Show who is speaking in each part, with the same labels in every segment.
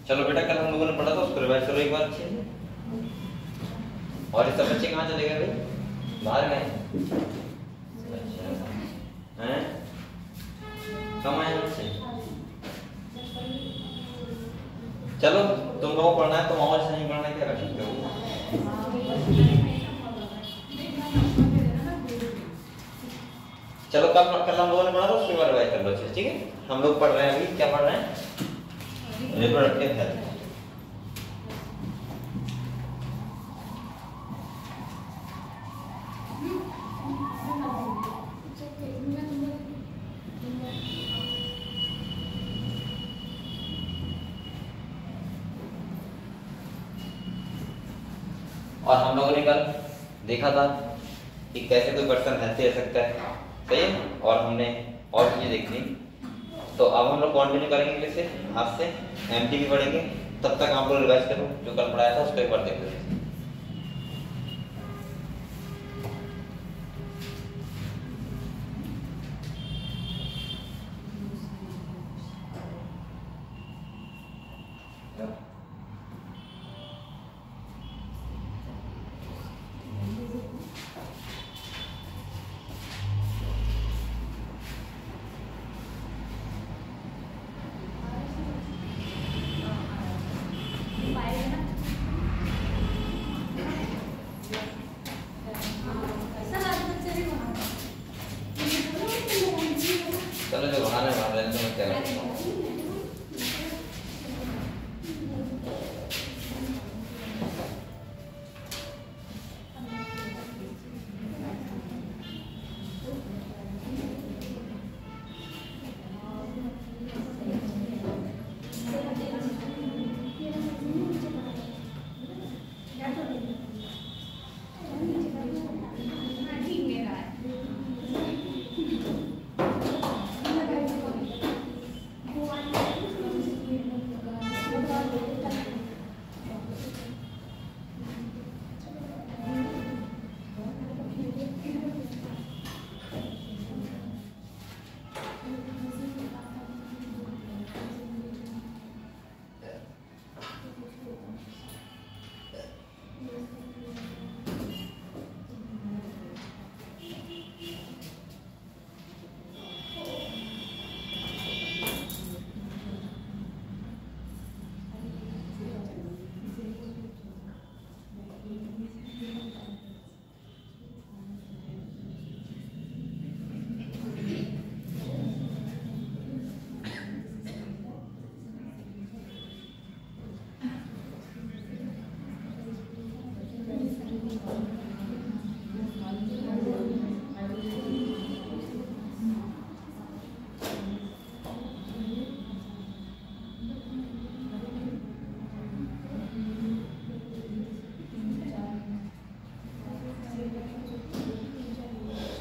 Speaker 1: चलो बेटा कल हम लोगों ने पढ़ा था उसको रिवाइज करो एक बार अच्छे से। और ये सब बच्चे कहाँ चले गए भाई? बाहर गए? अच्छा हैं, कम आए बच्चे? चलो तुम लोगों को पढ़ना है, तुम और से नहीं पढ़ना, क्या कर सकते हो? चलो कल हम लोगों ने पढ़ा था उसके बाद रिवाइज कर लो अच्छे, ठीक है? हम लोग पढ़ रहे हैं अभी, क्या पढ़ रहे हैं? Reproductive health. और हम लोगों ने कल देखा था कि कैसे कोई पर्सन हेल्थी रह सकता है, सही है? और हमने और चीजें देखी। तो अब हम लोग कंटिन्यू करेंगे कैसे, आज से एमटी भी पढ़ेंगे। तब तक आप लोग रिवाइज करो जो कल पढ़ाया था उसको एक बार देख लो। चलो जो बहाना मार रहे हैं तो मैं क्या करता हूँ।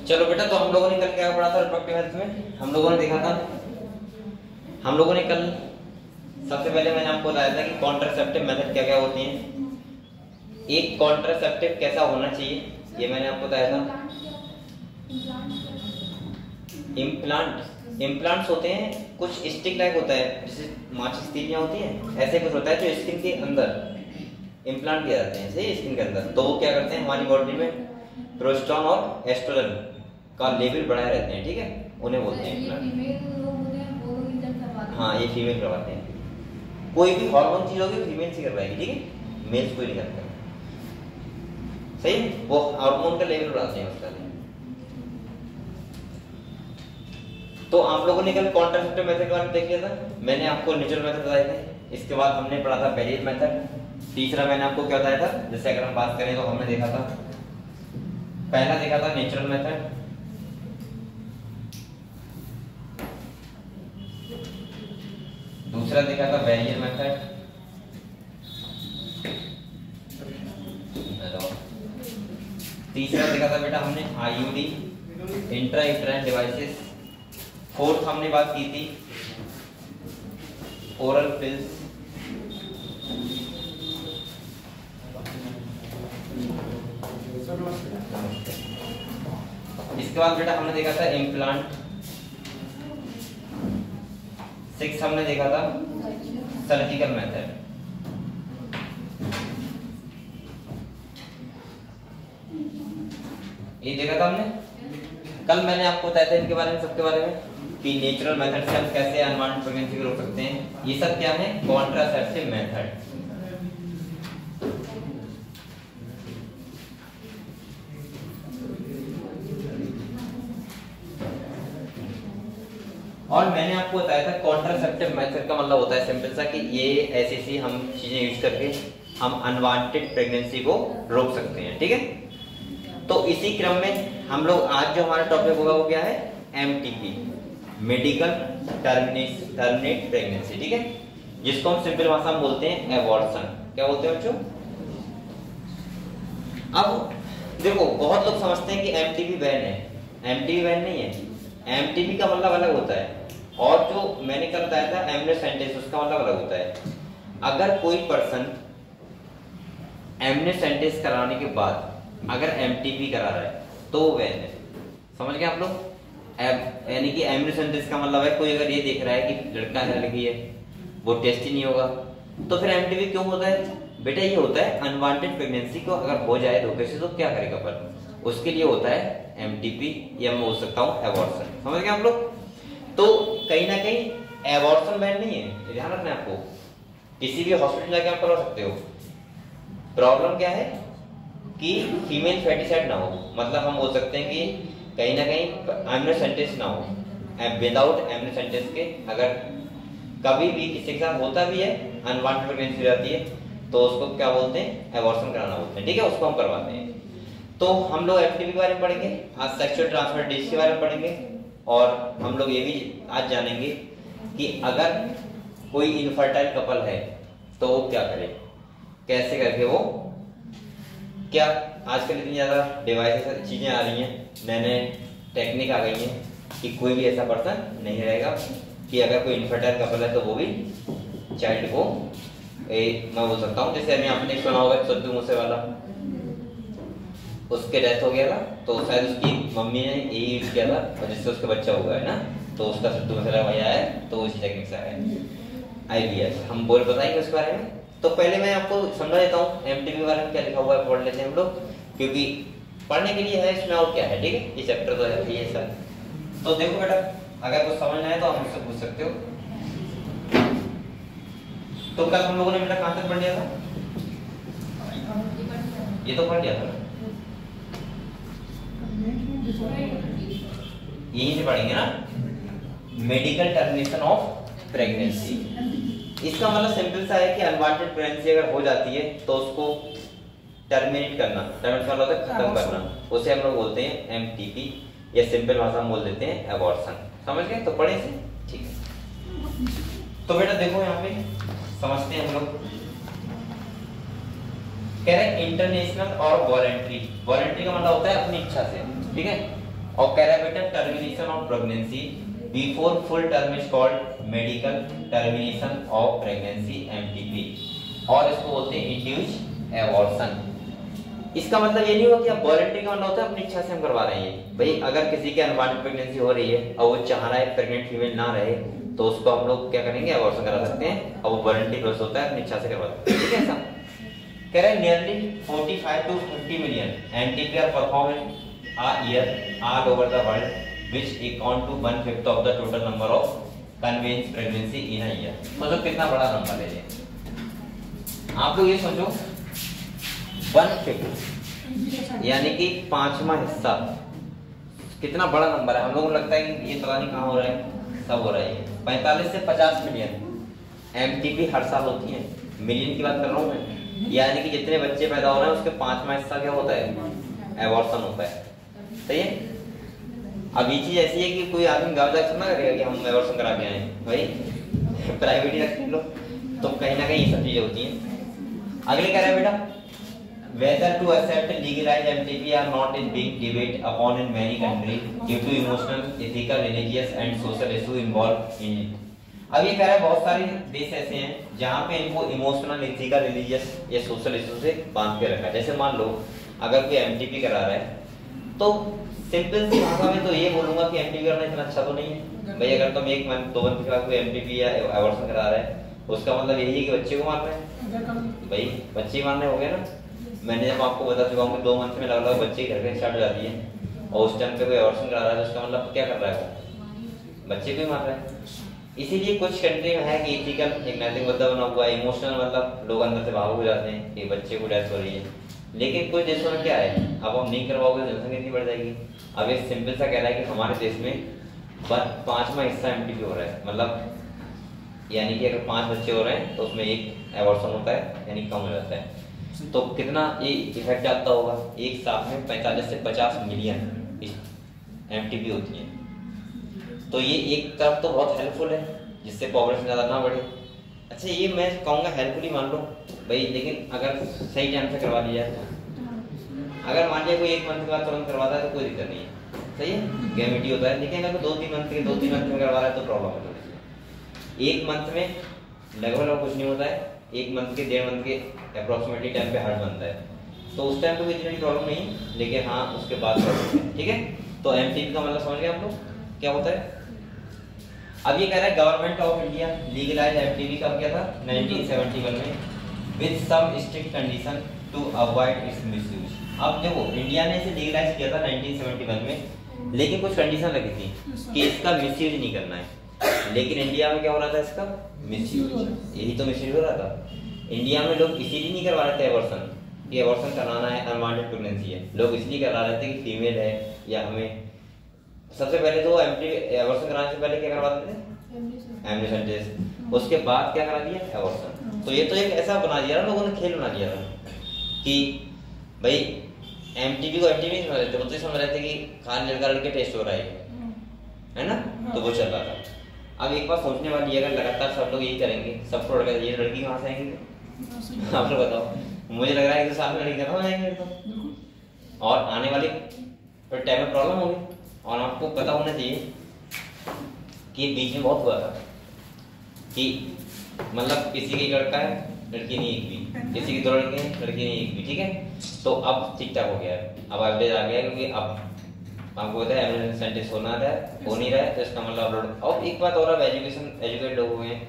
Speaker 1: चलो बेटा, तो हम लोगों ने कल क्या पढ़ा था रिप्रोडक्टिव हेल्थ में? हम लोगों ने देखा था, हम लोगों ने कल सबसे पहले मैंने आपको बताया था कि कॉन्ट्रासेप्टिव मेथड क्या क्या होती हैं। एक कॉन्ट्रासेप्टिव कैसा होना चाहिए ये मैंने आपको बताया था। इम्प्लांट्स होते हैं, कुछ स्टिक टाइप होता है, जैसे माचिस तीलियां होती हैं, ऐसे कुछ होता है जो स्किन के अंदर इम्प्लांट किए जाते हैं, सही, स्किन के अंदर। तो वो क्या करते हैं, हमारी बॉडी में प्रोजेस्टेरॉन और एस्ट्रोजन का लेवल बढ़ाए रहते हैं, ठीक है? उन्हें बोलते हैं इम्प्लांट। हाँ, ये फीमेल करवाते हैं। कोई भी हार्मोन चीज होगी फीमेल से करवाएगी, ठीक है? मेल्स कोई नहीं करता, सही? वो हार्मोन का लेवल बढ़ाते हैं उसका। तो आप लोगों ने कल कॉन्ट्रासेप्टिव मेथड के बारे में देख लिया था। मैंने आपको नेचुरल मेथड बताए थे। इसके बाद हमने पढ़ा था बैरियर मेथड। तीसरा मैंने आपको क्या बताया था, जैसे अगर हम बात करें तो हमने देखा था, पहला देखा था नेचुरल मेथड, दूसरा देखा था बैरियर मेथड, तीसरा देखा था बेटा हमने आईयूडी, इंट्रा डिवाइसेस, फोर्थ हमने बात की थी ओरल पिल्स, इसके बाद बेटा हमने देखा था इम्प्लांट, 6 हमने देखा था सर्जिकल मेथड। ये देखा था हमने कल, मैंने आपको बताया था इनके बारे में, सबके बारे में, कि नेचुरल मेथड से हम कैसे अनवांटेड प्रेगनेंसी को रोक सकते हैं। ये सब क्या है? Contraceptive method. और मैंने आपको बताया था कॉन्ट्रासेप्टिव मेथड का मतलब होता है सिंपल सा कि ये ऐसी हम चीजें यूज करके हम अनवांटेड प्रेगनेंसी को रोक सकते हैं। ठीक है, तो इसी क्रम में हम लोग आज जो हमारा टॉपिक होगा वो क्या है? MTP, medical terminate pregnancy. ठीक है, जिसको हम सिंपल भाषा में बोलते हैं एबॉर्शन। क्या बोलते हैं बच्चों? अब देखो, बहुत लोग समझते हैं कि एमटीपी बैन है। एमटीपी बैन नहीं है। एमटीपी का मतलब अलग होता है, और जो मैंने कल बताया था एमनिसेंटेंस, उसका मतलब अलग होता है। अगर कोई पर्सन एमनिसेंटेंस कराने के बाद अगर एमटीपी करा रहा है तो वो बैन है। समझ गए आप लोग? यानी कि एमनिसेंटेंस का मतलब है कोई अगर ये देख रहा है कि लड़का है लड़की है, वो टेस्ट ही नहीं होगा, तो फिर एमटीपी क्यों होता है? बेटा ये होता है अनवांटेड प्रेगनेंसी को अगर हो जाए धोखे से तो क्या करेगा पर, उसके लिए होता है एमटीपी, या मैं बोल सकता हूँ एबॉर्शन। समझ गए आप लोग? तो कहीं ना कहीं एबॉर्शन बैन नहीं है, ध्यान रखना है आपको। किसी भी हॉस्पिटल जाके आप करवा सकते हो। प्रॉब्लम क्या है कि फीमेल फैटिसाइड ना हो, मतलब हम बोल सकते हैं कि कहीं ना कहीं एमनिसेंटेंस ना हो। विदाउट एमनिसेंटेंस के अगर कभी भी किसी के साथ होता भी है, अनवांटेड प्रेगनेंसी रहती है, तो उसको क्या बोलते हैं? एबॉर्शन कराना बोलते हैं। ठीक है, उसको हम करवाते हैं। तो हम लोग एमटीपी के बारे में पढ़ेंगे, आज सेक्सुअल ट्रांसमिटेड डिजीज के बारे में पढ़ेंगे, और हम लोग ये भी आज जानेंगे कि अगर कोई इनफर्टाइल कपल है तो वो क्या करे, कैसे करके वो, क्या आजकल इतनी ज्यादा डिवाइसेस चीजें आ रही हैं, नए नए टेक्निक आ गई हैं कि कोई भी ऐसा पर्सन नहीं रहेगा कि अगर कोई इनफर्टाइल कपल है तो वो भी चाइल्ड को मैं बोल सकता हूँ, जैसे अभी आपने सुना होगा सद्दू मूसे वाला, उसके डेथ हो गया था, तो शायद उसकी मम्मी ने यही यूज किया था और जिससे उसका बच्चा हुआ है ना, तो उसका सद्दू मूसेवाला भाई आया है, तो उस टेक्निक से आया है आईवीएफ। हम बोल बताएंगे उसके बारे में। तो पहले मैं आपको समझा देता हूँ एमटीपी के बारे में क्या लिखा हुआ है, पढ़ लेते हैं हम लोग, क्योंकि पढ़ने के लिए है इसमें, और क्या है। ठीक है, ये चैप्टर तो है ये सर। तो देखो बेटा, अगर कुछ समझना है तो आप मुझसे पूछ सकते हो। तो कल हम लोगों ने बेटा कहां तक पढ़ लिया था? ये तो पढ़ लिया था, यही से पढ़ेंगे ना, मेडिकल टर्मिनेशन ऑफ प्रेगनेंसी। इसका मतलब सिंपल सा है कि अनवांटेड प्रेगनेंसी अगर हो जाती है तो उसको टर्मिनेट करना, टर्मिनेट मतलब होता है खत्म करना, उसे हम लोग बोलते हैं एमटीपी, या सिंपल भाषा में बोल देते हैं एबॉर्शन। समझ गए? तो पढ़े से ठीक है। तो बेटा देखो यहाँ पे समझते हैं हम लोग, कह रहे हैं इंटरनेशनल और वॉलंटरी। वॉलंटरी का मतलब होता है अपनी इच्छा से। ठीक है, और कह रहा है बेटा termination of pregnancy before full term is called medical termination of pregnancy MTP, और इसको बोलते हैं इंड्यूस्ड एबॉर्शन। इसका मतलब ये नहीं होगा कि आप वॉलंटरी का मतलब होता है अपनी इच्छा से हम करवा रहे हैं। भाई अगर किसी के अनवांटेड प्रेगनेंसी हो रही है और वो चाह रहा है प्रेग्नेंट फीमेल ना रहे, तो उसको हम लोग क्या करेंगे? एबॉर्शन करा सकते हैं, और वो वॉलंटरी प्रोसेस होता है, अपनी इच्छा से करवा सकते हैं। ठीक है, ऐसा कह रहे हैं nearly 45 to 50 million MTP are perform a year all over the world, which account to 1/5 of the total number of conceived pregnancy in a year। सोचो कितना बड़ा नंबर है ये। आप लोग ये सोचो 1/5 यानी कि 5वां हिस्सा, कितना बड़ा नंबर है। हम लोगों को लगता है कि ये पता नहीं कहाँ हो रहा है, सब हो रहा है। 45 से 50 मिलियन एमटीपी हर साल होती है, मिलियन की बात कर रहा हूँ मैं। यानी कि जितने बच्चे पैदा हो रहे हैं उसके 5वां हिस्सा क्या होता है? एबॉर्शन होता है। सही है। अब ये चीज ऐसी है कि कोई आदमी गाँव जाकर ना करेगा कि हम एबॉर्शन करा के आए, भाई प्राइवेट ही रखते हैं लोग, तो कहीं ना कहीं ये सब चीजें होती हैं। अगले कह रहा है बेटा whether to accept legalized MTP or not is being debated upon in many countries due to emotional, ethical, religious and social issue involved in it। अब ये कह रहा है बहुत सारे देश ऐसे हैं जहाँ पे इनको इमोशनल, एथिकल, रिलीजियस या सोशल इशू से बांध के रखा है। जैसे मान लो अगर कोई एमटीपी करा रहा है तो सिंपल सी भाषा में तो ये बोलूंगा कि एमटीपी करना इतना अच्छा तो नहीं है भाई। अगर तुम 1 मंथ 2 मंथ के बाद कोई एमटीपी या एबॉर्शन करा रहा है उसका मतलब यही है कि बच्चे को मार रहे हैं भाई, बच्चे मारने हो गए ना। मैंने जब आपको बता चुका हूँ कि 2 मंथ में लगभग बच्चे की धड़कन स्टार्ट हो जाती है और उस टाइम पे कोई एबॉर्शन करा रहा है तो उसका मतलब क्या कर रहा है वो, बच्चे को ही मार रहा है। इसीलिए कुछ कंट्री में है कि इथिकल एक नैतिक मुद्दा बना हुआ है, इमोशनल मतलब लोग अंदर से भावुक हो जाते हैं कि बच्चे को डेथ हो रही है। लेकिन कुछ देशों में क्या है, अब हम नहीं करवाओगे तो जनसंख्या कितनी बढ़ जाएगी। अब ये सिंपल सा कह रहा है कि हमारे देश में 5वां हिस्सा एमटीपी हो रहा है, मतलब यानी कि अगर 5 बच्चे हो रहे हैं तो उसमें एक एबॉर्शन होता है, यानी कम हो जाता है। तो कितना ये इफेक्ट आता होगा, एक साथ में 45 से 50 मिलियन एमटीपी होती है। तो ये एक तरफ तो बहुत हेल्पफुल है जिससे पॉपुलेशन ज़्यादा ना बढ़े। अच्छा ये मैं कहूँगा हेल्पफुल ही मान लो भाई, लेकिन अगर सही टाइम से करवा लिया जाए तो, अगर मान लिया कोई 1 मंथ के बाद तुरंत करवाता है तो कोई दिक्कत नहीं है, सही है, गैमेटी होता है। लेकिन अगर 2-3 मंथ में करवा रहा है तो प्रॉब्लम है थोड़ी सी। 1 मंथ में लगभग कुछ नहीं होता है, 1 मंथ के 1.5 मंथ के अप्रोक्सीमेटली टाइम पे हार्ट बनता है, तो उस टाइम पे कोई इतनी प्रॉब्लम नहीं है। लेकिन हाँ उसके बाद प्रॉब्लम है, ठीक है। तो एमटीपी का मतलब समझ गए आप लोग क्या होता है। अब ये कह रहा है government of India legalise MTP कब किया था, 1971 में, with some strict condition to avoid its misuse. अब देखो इंडिया ने इसे लीगलाइज किया था 1971 में, लेकिन कुछ कंडीशन लगी थी कि इसका मिसयूज नहीं करना है। लेकिन इंडिया में क्या हो रहा था, इसका मिसयूज, यही तो मिसयूज हो रहा था। इंडिया में लोग इसीलिए नहीं करवा रहे थे एबॉर्शन, कि एबॉर्शन कराना है, अनवांटेड प्रेगनेंसी है, लोग इसलिए करा रहे थे कि फीमेल है या हमें। सबसे पहले तो एबॉर्शन कराने से पहले क्या करवाते थे, एम्ब्रियो टेस्ट, उसके बाद क्या करा दिया, एबॉर्शन। तो ये तो एक ऐसा बना दिया ना लोगों ने, खेल बना दिया था कि भाई एमटीपी को एमटीपी समझ रहे थे, वो तो समझ रहे थे कि खाली लड़का लड़के टेस्ट हो रहा है ना, तो वो चल रहा था। अब एक बात सोचने वाली है, अगर लगातार सब लोग यही करेंगे, सबको लड़का ये लड़की कहाँ से आएंगे आप लोग बताओ। मुझे लग रहा है 1-2 साल में लड़की खत्म हो जाएंगे तो, और आने वाली टाइम में प्रॉब्लम होगी। और आपको पता होना चाहिए कि बीच में बहुत हुआ था कि मतलब किसी की लड़का है लड़की नहीं एक भी, किसी की 2 लड़के हैं लड़की नहीं एक भी, ठीक है। तो अब ठीक ठाक हो गया है, अब एवरेज आ गया है, क्योंकि अब आपको पता है एवरेज सेंटेंस हो नहीं रहा है, तो इसका मतलब अपलोड। और एक बात और, अब एजुकेटेड लोग हुए हैं,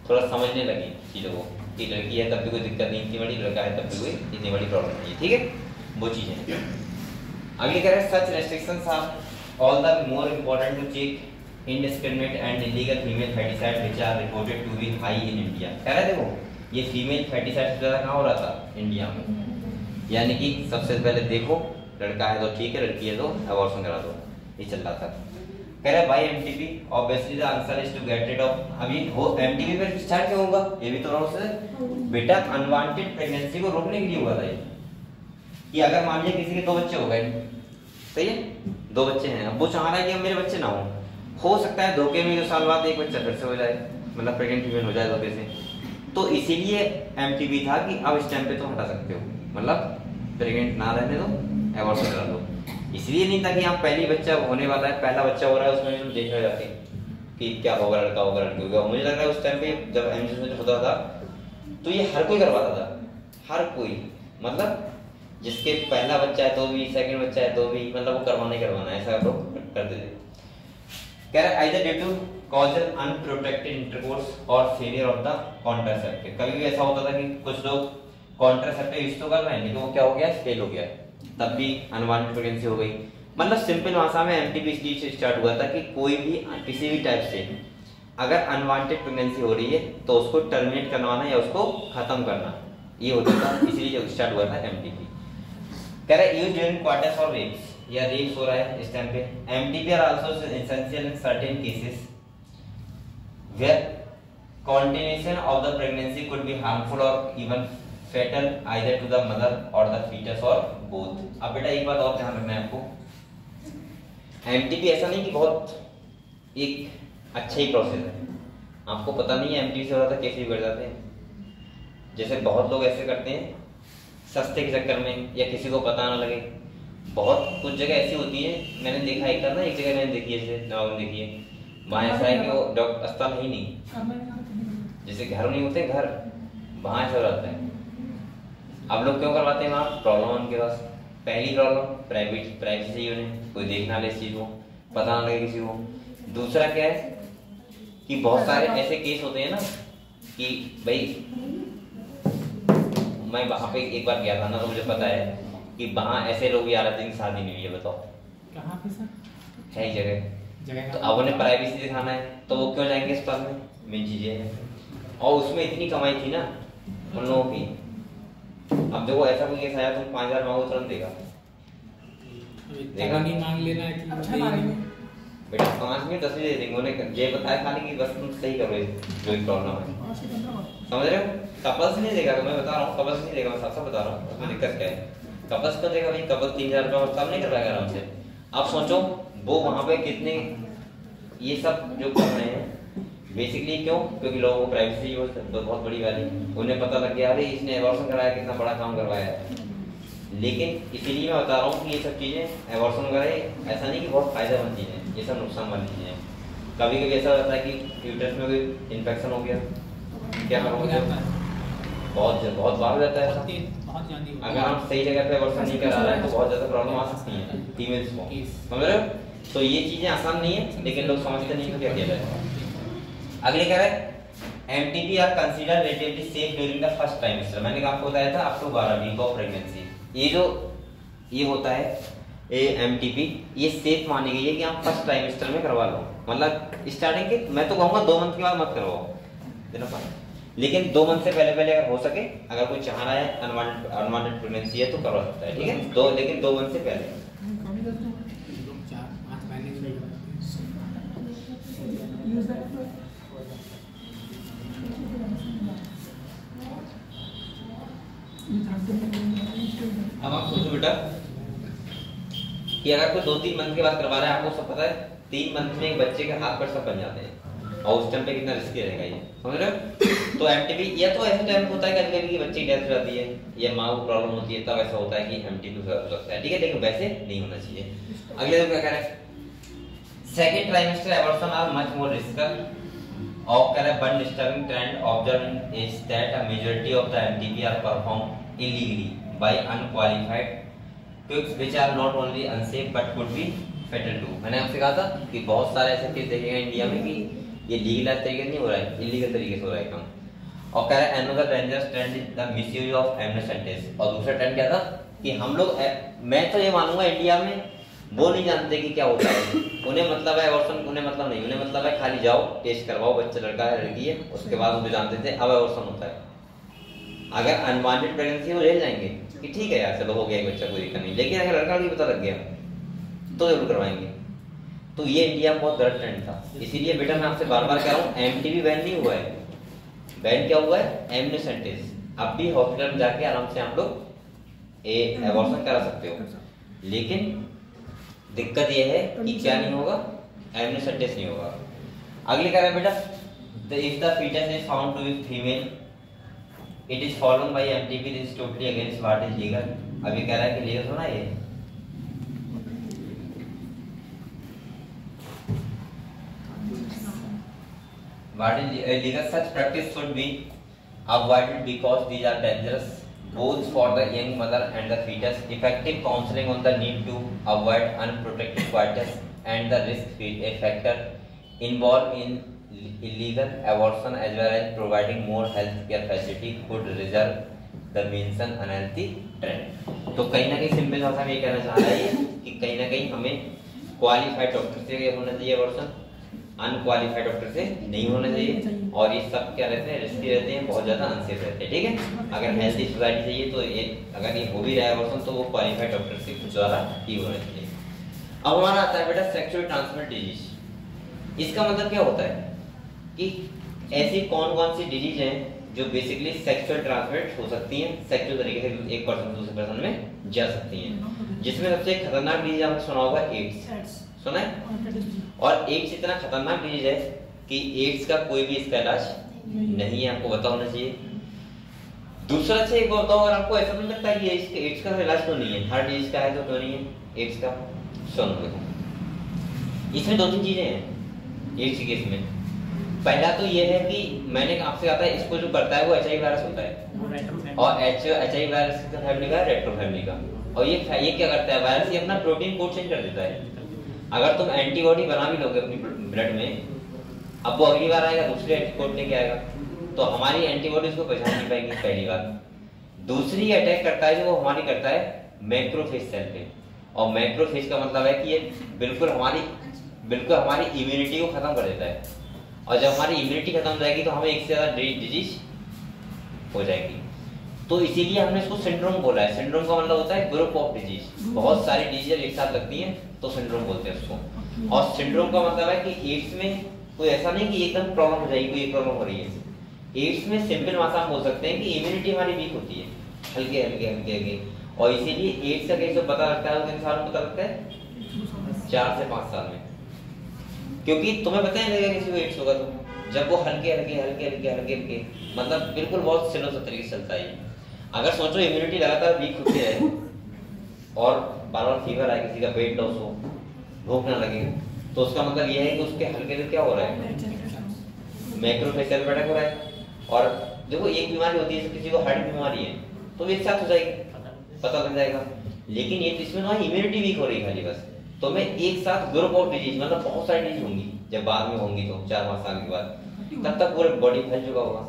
Speaker 1: थोड़ा समझने लगे चीज़ों को कि लड़की है तब भी कोई दिक्कत नहीं, इतनी बड़ी लड़का है तब भी कोई इतनी बड़ी प्रॉब्लम नहीं है, ठीक है, वो चीज़ें। अगली कह रहे हैं such restrictions are all the more important to check indiscriminate and illegal female feticide which are reported to be high in India। कह रहे देखो ये फीमेल फेटिसाइड ज़्यादा कहाँ हो रहा था, इंडिया में। यानी कि सबसे पहले देखो लड़का है तो ठीक है, लड़की है तो एबॉर्शन करा दो, ये चल रहा था। कह रहे भाई MTP obviously the answer is to get rid of. अभी हो एमटीपी पे स्टार्ट क्यों होगा, ये भी तो बेटा अनवांटेड प्रेगनेंसी को रोकने के लिए हुआ था ये, कि अगर मान लिया किसी के 2 बच्चे हो गए, सही है, 2 बच्चे हैं, अब वो चाह रहा है कि अब मेरे बच्चे ना हो सकता है धोखे में 2 साल बाद एक बच्चा फिर से हो जाए, मतलब प्रेग्नेंट फीमेल हो जाए धोखे से। तो इसीलिए एमटीपी था कि अब इस टाइम पे तो हटा सकते हो, मतलब प्रेग्नेंट ना रहने दो, एबॉर्शन करा दो। इसलिए नहीं था कि आप पहली बच्चा होने वाला है, पहला बच्चा हो रहा है, उसमें तुम देखने जाते कि क्या होगा, लड़का होगा लड़की होगा। मुझे लग रहा है उस टाइम पे जब एमजीएस होता था तो ये हर कोई करवाता था, हर कोई, मतलब जिसके पहला बच्चा है तो भी, सेकंड बच्चा है तो भी, मतलब वो करवाना ही करवाना है, ऐसा लोग करते थे। कह रहा है either due to causal unprotected intercourse और failure of the contraceptive। कभी भी ऐसा होता था कि कुछ लोग कॉन्ट्रासेप्टिव यूज तो कर रहे हैं लेकिन वो क्या हो गया, फेल हो गया, तब भी अनवांटेड प्रेगनेंसी हो गई। मतलब सिंपल भाषा में एमटीपी इसलिए से स्टार्ट हुआ था कि कोई भी किसी भी टाइप से अगर अनवांटेड प्रेगनेंसी हो रही है तो उसको टर्मिनेट करवाना या उसको खत्म करना, ये होता था, इसलिए स्टार्ट हुआ था एमटीपी। कह रहा है यूज ड्यूरिंग क्वार्टर्स और रेप्स, या रेप्स हो रहा है इस टाइम पे। MTP are also essential in certain cases where continuation of the pregnancy could be harmful or even fatal either to the mother or the fetus or both। अब बेटा एक बात और ध्यान रखना है आपको, एमटीपी ऐसा नहीं कि बहुत एक अच्छा ही प्रोसेस है, आपको पता नहीं है एमटीपी से हो रहा था कैसे बिगड़ जाते हैं। जैसे बहुत लोग ऐसे करते हैं सस्ते के चक्कर में, या किसी को पता ना लगे। बहुत कुछ जगह ऐसी होती है, मैंने देखा एक ना, एक जगह मैंने देखी है, नवाब में देखी है, वहाँ ऐसा है कि वो डॉक्टर अस्पताल ही नहीं, जैसे घर नहीं होते घर, वहाँ ऐसा रहता है। अब लोग क्यों करवाते हैं वहाँ, प्रॉब्लम उनके पास। पहली प्रॉब्लम प्राइवेसी चाहिए उन्हें, कोई देखना ले इस चीज को, पता ना लगे किसी को। दूसरा क्या है कि बहुत सारे ऐसे केस होते हैं ना कि भाई मैं वहां पे एक बार गया था ना, तो मुझे पता है कि वहां ऐसे लोग भी आ रहे थे जिनकी शादी नहीं हुई है। बताओ
Speaker 2: कहाँ पे सर?
Speaker 1: है ही जगह
Speaker 2: जगह
Speaker 1: तो अब उन्हें प्राइवेसी दिखाना है तो वो क्यों जाएंगे इस में? मेन चीजें हैं। और उसमें इतनी कमाई थी ना उन लोगों की। अब देखो ऐसा कोई केस आया, तुम 5,000 मांगो तुरंत देगा।
Speaker 2: देखा नहीं, मांग लेना है कि
Speaker 1: बेटा 5 में 10 भी दे देंगे। उन्हें ये बताया खाली कि बस तुम सही करो जो भी प्रॉब्लम है, समझ रहे हो? कपल्स नहीं देगा, तो मैं बता रहा हूँ कपल्स नहीं देगा, मैं साफ साफ बता रहा हूँ। उसमें दिक्कत क्या है? कपल्स क्यों देगा भाई? कपल 3,000 रुपये तब नहीं करवाएगा आराम से। आप सोचो वो वहां पे कितने ये सब जो कर रहे हैं बेसिकली क्यों? क्योंकि लोगों को प्राइवेसी बहुत बड़ी वाली, उन्हें पता लग गया अरे इसने एबॉर्शन कराया, कितना बड़ा काम करवाया है। लेकिन इसीलिए मैं बता रहा हूँ कि ये सब चीजें एबॉर्शन वगैरह ऐसा नहीं कि बहुत फायदेमंद चीजें, ये सब नुकसान वाली चीजें हैं। कभी कभी ऐसा होता है कि यूट्रस में कोई इन्फेक्शन हो गया, क्या करोगे? बहुत बार हो जाता है ऐसा। अगर आप सही जगह पे एबॉर्शन नहीं करा रहे हैं तो बहुत ज्यादा प्रॉब्लम आ सकती है फीमेल्स को, समझ रहे हो? तो ये चीजें आसान नहीं है, लेकिन लोग समझते नहीं तो क्या किया जाए। अगले कह रहे हैं MTP are consider relatively safe during the first trimester. मैंने आपको बताया था up to 12 week of pregnancy. ये जो ये होता है ये एमटीपी, ये सेफ मानी गई है कि आप फर्स्ट ट्राइमेस्टर में करवा लो। मतलब स्टार्टिंग के मैं तो कहूँगा 2 मंथ के बाद मत करवाओ, लेकिन 2 मंथ से पहले पहले अगर हो सके, अगर कोई चाह रहा है अनवांटेड प्रेगनेंसी है तो करवा सकता है, ठीक है? लेकिन 2 मंथ से पहले। अब आप सोचो बेटा कि अगर कोई 2-3 मंथ के बाद करवा रहा है, आपको सब पता है 3 मंथ में एक बच्चे के हाथ पैर सब बन जाते हैं, और उस टाइम पे कितना रिस्की रहेगा ये, समझ रहे हो? तो एमटीपी या तो ऐसा टाइम होता है कभी-कभी कि बच्चे की डेथ हो जाती है या माँ को प्रॉब्लम होती है, तब ऐसा होता है कि एमटीपी हो सकता है, ठीक है? लेकिन वैसे नहीं होना चाहिए। अगले तो क्या कह रहे हैं second trimester abortion are much more risk of one disturbing trend observed is that a majority of the MTP are performed illegally by unqualified cooks which are not only unsafe but could be fatal too। मैंने आपसे कहा था कि बहुत सारे ऐसे case देखे गए इंडिया में कि ये लीगल तरीके नहीं हो रहा है, इलीगल तरीके से हो रहा है काम। और कह रहा है another dangerous trend is the misuse of amnesties। और दूसरा ट्रेंड क्या था कि हम लोग, मैं तो ये मानूंगा इंडिया में वो नहीं जानते कि क्या होता है। उन्हें मतलब है एबॉर्शन, उन्हें मतलब नहीं, उन्हें मतलब है खाली जाओ टेस्ट करवाओ, बच्चा लड़का है लड़की है, उसके बाद उन्हें जानते थे अब एबॉर्शन होता है। अगर अनवांटेड प्रेगनेंसी वो ले जाएंगे कि ठीक है यार चलो हो गया एक बच्चा, कोई दिक्कत नहीं, लेकिन अगर लड़का लड़की पता लग गया तो जरूर करवाएंगे। तो ये इंडिया में बहुत गलत ट्रेंड था। इसीलिए बेटा मैं आपसे बार बार कह रहा हूँ एमटीपी बैन नहीं हुआ है, बैन क्या हुआ है? एमनेसेंटेज। अब भी हॉस्पिटल में जाके आराम से आप लोग एबॉर्शन करा सकते हो, लेकिन दिक्कत यह है कि क्या नहीं होगा? एमनेसेंटेज नहीं होगा। अगले कह रहा है बेटा if the foetus is found to be female it is followed by MTP this is totally against what is legal. अभी कह रहा है कि लीगल होना ये what is legal such practice should be avoided because these are dangerous both for the young mother and the fetus. Effective counseling on the need to avoid unprotected fetus and the risk factor involved in illegal abortion as well as providing more health care facility could resolve the mentioned unhealthy trend। तो कहीं ना कहीं simple भाषा में ये कहना चाह रहा है कि कहीं ना कहीं हमें क्वालिफाइड डॉक्टर से होना चाहिए एबॉर्शन, अनक्वालिफाइड डॉक्टर से नहीं होना चाहिए। और ये सब क्या रहते हैं? रिस्की रहते हैं, बहुत ज्यादा अनसेफ रहते हैं, ठीक है? अगर हेल्थी सोसाइटी चाहिए तो ये अगर ये हो भी रहा है एबॉर्शन तो वो क्वालिफाइड डॉक्टर से द्वारा ही होना चाहिए। अब हमारा आता है बेटा सेक्सुअल ट्रांसमिटेड डिजीज। इसका मतलब क्या होता है कि ऐसी कौन कौन सी डिजीज हैं जो बेसिकली सेक्सुअल ट्रांसमिट हो सकती हैं, सेक्सुअल तरीके से एक पर्सन से दूसरे पर्सन में जा सकती हैं। जिसमें सबसे खतरनाक डिजीज आपने सुना होगा एड्स, सुना है? और एड्स इतना खतरनाक डिजीज है कि एड्स का कोई भी इसका इलाज नहीं है, आपको पता होना चाहिए। दूसरा अच्छा एक बताओ, अगर आपको ऐसा नहीं लगता है कि एड्स का इलाज तो नहीं है, हर डिजीज का है तो क्यों नहीं है एड्स का? सुनो देखो, इसमें 2-3 चीजें हैं एड्स के केस में। पहला तो ये है कि मैंने आपसे कहा था इसको जो करता है वो एचआईवी वायरस होता है, और एचआईवी वायरस का फैमिली का रेट्रो फैमिली का। और ये क्या करता है वायरस? ये अपना प्रोटीन कोड चेंज कर देता है। अगर तुम एंटीबॉडी बना भी लोगे अपनी ब्लड में, अब वो अगली बार आएगा दूसरे एंटीकोड लेके आएगा, तो हमारी एंटीबॉडीज को पहचान नहीं पाएंगी, पहली बात। दूसरी अटैक करता है जो वो हमारी करता है मैक्रोफेज सेल पे, और मैक्रोफेज का मतलब है कि ये बिल्कुल हमारी इम्यूनिटी को खत्म कर देता है, और जब हमारी इम्यूनिटी खत्म हो जाएगी तो हमें एक से ज्यादा डिजीज हो जाएगी। तो इसीलिए हमने इसको सिंड्रोम बोला है। सिंड्रोम का मतलब होता है ग्रुप ऑफ डिजीज, बहुत सारी डिजीज एक साथ लगती हैं तो सिंड्रोम बोलते हैं उसको। और सिंड्रोम का मतलब है कि एड्स में कोई ऐसा नहीं कि एकदम प्रॉब्लम हो जाएगी, कोई प्रॉब्लम हो रही है। एड्स में सिंपल भाषा हम बोल सकते हैं कि इम्यूनिटी हमारी वीक होती है, हल्के हल्के हल्के हल्के, और इसीलिए एड्स का केस पता लगता है कितने साल में पता लगता है? 4 से 5 साल में। क्योंकि तुम्हें पता है किसी को एड्स होगा तो जब वो हल्के हल्के हल्के हल्के हल्के हल्के मतलब बिल्कुल बहुत स्लो तरीके से चलता है। अगर सोचो इम्यूनिटी लगातार वीक होती है और बार बार फीवर आए, किसी का वेट लॉस हो, भूख ना लगे, तो उसका मतलब यह है कि उसके हल्के से क्या हो रहा है? मैक्रोफेज अटैक हो रहा है। और देखो एक बीमारी होती है, किसी को हार्ट की बीमारी है तो एक साथ हो जाएगी, पता लग जाएगा। लेकिन ये इसमें ना इम्यूनिटी वीक हो रही है खाली बस, तो मैं एक साथ ग्रुप ऑफ डिजीज मतलब बहुत सारी डिजीज होंगी जब बाद में होंगी तो 4-5 साल के बाद, तब तक पूरे बॉडी फैल चुका होगा।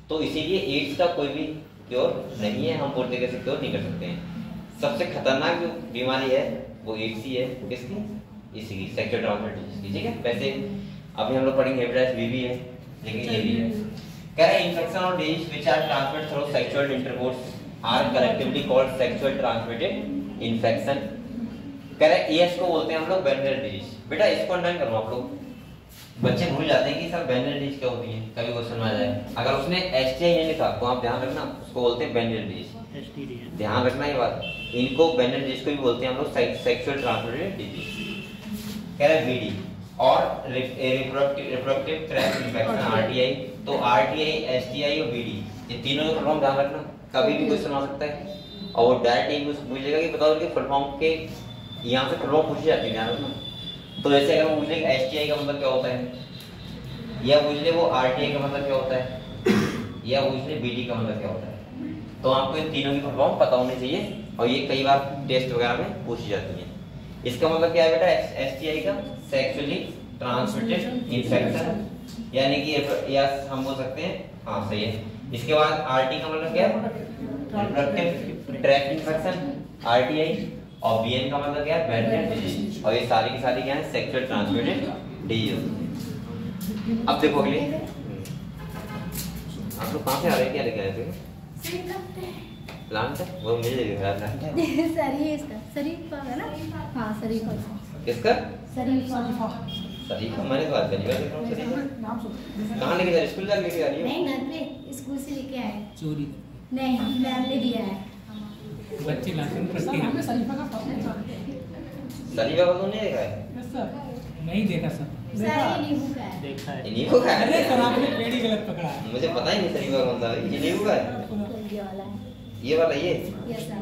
Speaker 1: तो इसीलिए एड्स का कोई भी क्योर नहीं है, हम पूरी तरीके से क्योर नहीं कर सकते हैं। सबसे खतरनाक जो बीमारी है वो एड्स ही है। किसकी? इसी की, सेक्सुअल ट्रांसमिटेड डिजीज की। ठीक है, वैसे अभी हम लोग पढ़ेंगे हेपेटाइटिस बी भी है, लेकिन ये भी है। कह रहे हैं इन्फेक्शन और disease which are transmitted through sexual intercourse are collectively called sexual transmitted infection. कह रहे हैं एएस को बोलते हैं हम लोग वेनरल डिजीज। बेटा इसको अंडरलाइन करो आप लोग, बच्चे भूल जाते हैं कि सर वेनरल डिजीज क्या होती है, कभी क्वेश्चन में आ जाए। अगर उसने एसटीआई नहीं लिखा तो आप ध्यान रखना, उसको बोलते हैं वेनरल डिजीज, एसटीडी। ध्यान रखना ये बात, इनको वेनरल डिजीज को भी बोलते हैं हम लोग सेक्सुअल ट्रांसमिटेड डिजीज। कह रहा है बीडी और रिप्रोडक्टिव ट्रैक्ट इन्फेक्शन आरटीआई। तो आरटीआई, एसटीआई और बीडी, ये तीनों का फुल फॉर्म ध्यान रखना, कभी भी क्वेश्चन आ सकता है। और वो डायरेक्ट ही पूछेगा कि बताओ कि फुल फॉर्म के यहाँ से फुल फॉर्म पूछी जाती है, ध्यान रखना। तो जैसे अगर वो पूछ ले एसटीआई का मतलब क्या होता है, या पूछ ले वो आरटीआई का मतलब क्या होता है, या पूछ ले बीडी का मतलब क्या होता है, तो आपको इन तीनों की फुल फॉर्म पता होनी चाहिए, और ये कई बार टेस्ट वगैरह में पूछी जाती है। इसका मतलब क्या है बेटा? एसटीआई का सेक्सुअली ट्रांसमिटेड इन्फेक्शन, यानी कि या हम बोल सकते हैं, हाँ सही है। इसके बाद आरटी का मतलब क्या है? रिप्रोडक्टिव ट्रैक्ट इन्फेक्शन आरटीआई, और बीएन का मतलब क्या है? Venereal disease. और ये सारी की सारी क्या है? Sexual transmitted disease. अब देखो अगले, आप लोग कहाँ से आ रहे हैं, क्या लेके आए थे? प्लांट है वो मुझे लेके आया था।
Speaker 3: सरी है इसका, शरीफा है ना? हाँ शरीफा।
Speaker 1: किसका?
Speaker 3: शरीफा।
Speaker 1: शरीफा मैंने तो आज पहली बार देख रहा हूँ। शरीफा कहाँ लेके जा रही? स्कूल जा लेके आ रही हो?
Speaker 3: नहीं, घर पे स्कूल से लेके आए।
Speaker 2: चोरी
Speaker 3: नहीं, मैम ने दिया है।
Speaker 2: बच्चे लासन करते हैं।
Speaker 1: शरीफा का तो नहीं देखा है?
Speaker 2: नहीं देखा सर।
Speaker 3: सर ये नींबू का है।
Speaker 2: देखा है।
Speaker 1: नींबू का है?
Speaker 2: अरे सर आपने पेड़ ही गलत पकड़ा है।
Speaker 1: मुझे पता ही नहीं शरीफा कौन सा है। ये नींबू का है?
Speaker 3: ये वाला है।
Speaker 1: ये वाला ये?
Speaker 3: Yes sir.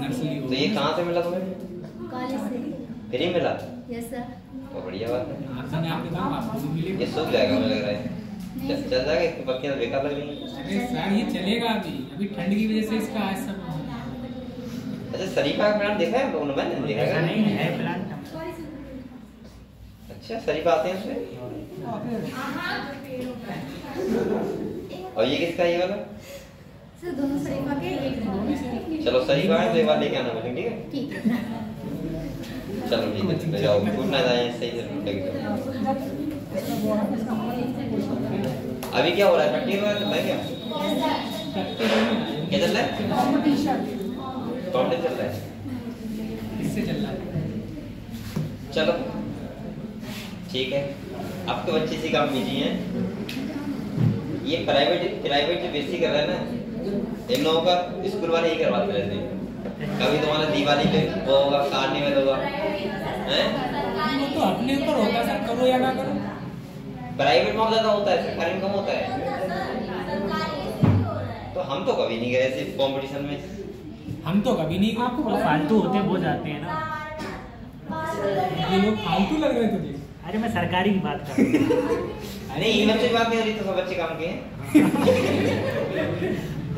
Speaker 2: नर्सरी
Speaker 1: तो ये कहाँ से मिला तुम्हें?
Speaker 3: कॉलेज से।
Speaker 1: फ्री मिला?
Speaker 3: Yes sir.
Speaker 1: तो बढ़िया बात है।
Speaker 2: आपने आप बताओ आपको भी मिलेगा।
Speaker 1: ये सूख जाएगा मुझे लग रहा है। चल जाएगा, इसकी पत्तियां तो बेकार लग रही हैं।
Speaker 2: अरे सर ये चलेगा अभी ठंड की वजह से इसका आज सब।
Speaker 1: अच्छा शरीफा का प्लांट देखा है लोगों ने? मैंने नहीं देखा है।
Speaker 2: नहीं है प्लांट।
Speaker 1: अच्छा शरीफा आते हैं उसमें। और ये किसका है ये वाला?
Speaker 3: सर दोनों शरीफा के एक।
Speaker 1: चलो शरीफा है तो एक बार लेके आना मुझे, ठीक है?
Speaker 3: ठीक है।
Speaker 1: चलो ठीक है, जाओ फूट ना जाए सही से। अभी क्या हो रहा है? छुट्टी में चल रहा है क्या? क्या चल रहा है? कॉम्पिटिशन चल रहा है।
Speaker 2: इससे चल रहा है।
Speaker 1: चलो ठीक है, आपके बच्चे इसी काम बिजी हैं। ये प्राइवेट जो बेसिक कर रहा है ना, इन लोगों का स्कूल वाले ही करवाते रहते हैं। कभी तुम्हारा दिवाली पे वो होगा, कार्निवल होगा, हैं?
Speaker 2: वो तो अपने ऊपर होता है सर, करो या ना करो।
Speaker 1: प्राइवेट में ज्यादा होता है, सरकारी में कम होता है। तो हम तो कभी नहीं गए ऐसे कंपटीशन में।
Speaker 2: हम तो कभी नहीं।
Speaker 4: आपको फालतू होते वो जाते हैं ना।
Speaker 2: ये लोग फालतू लग रहे तुझे।
Speaker 4: अरे मैं सरकारी की बात कर रहा हूँ।
Speaker 1: नहीं ये बच्चे की बात नहीं हो रही, तो सब बच्चे काम के हैं।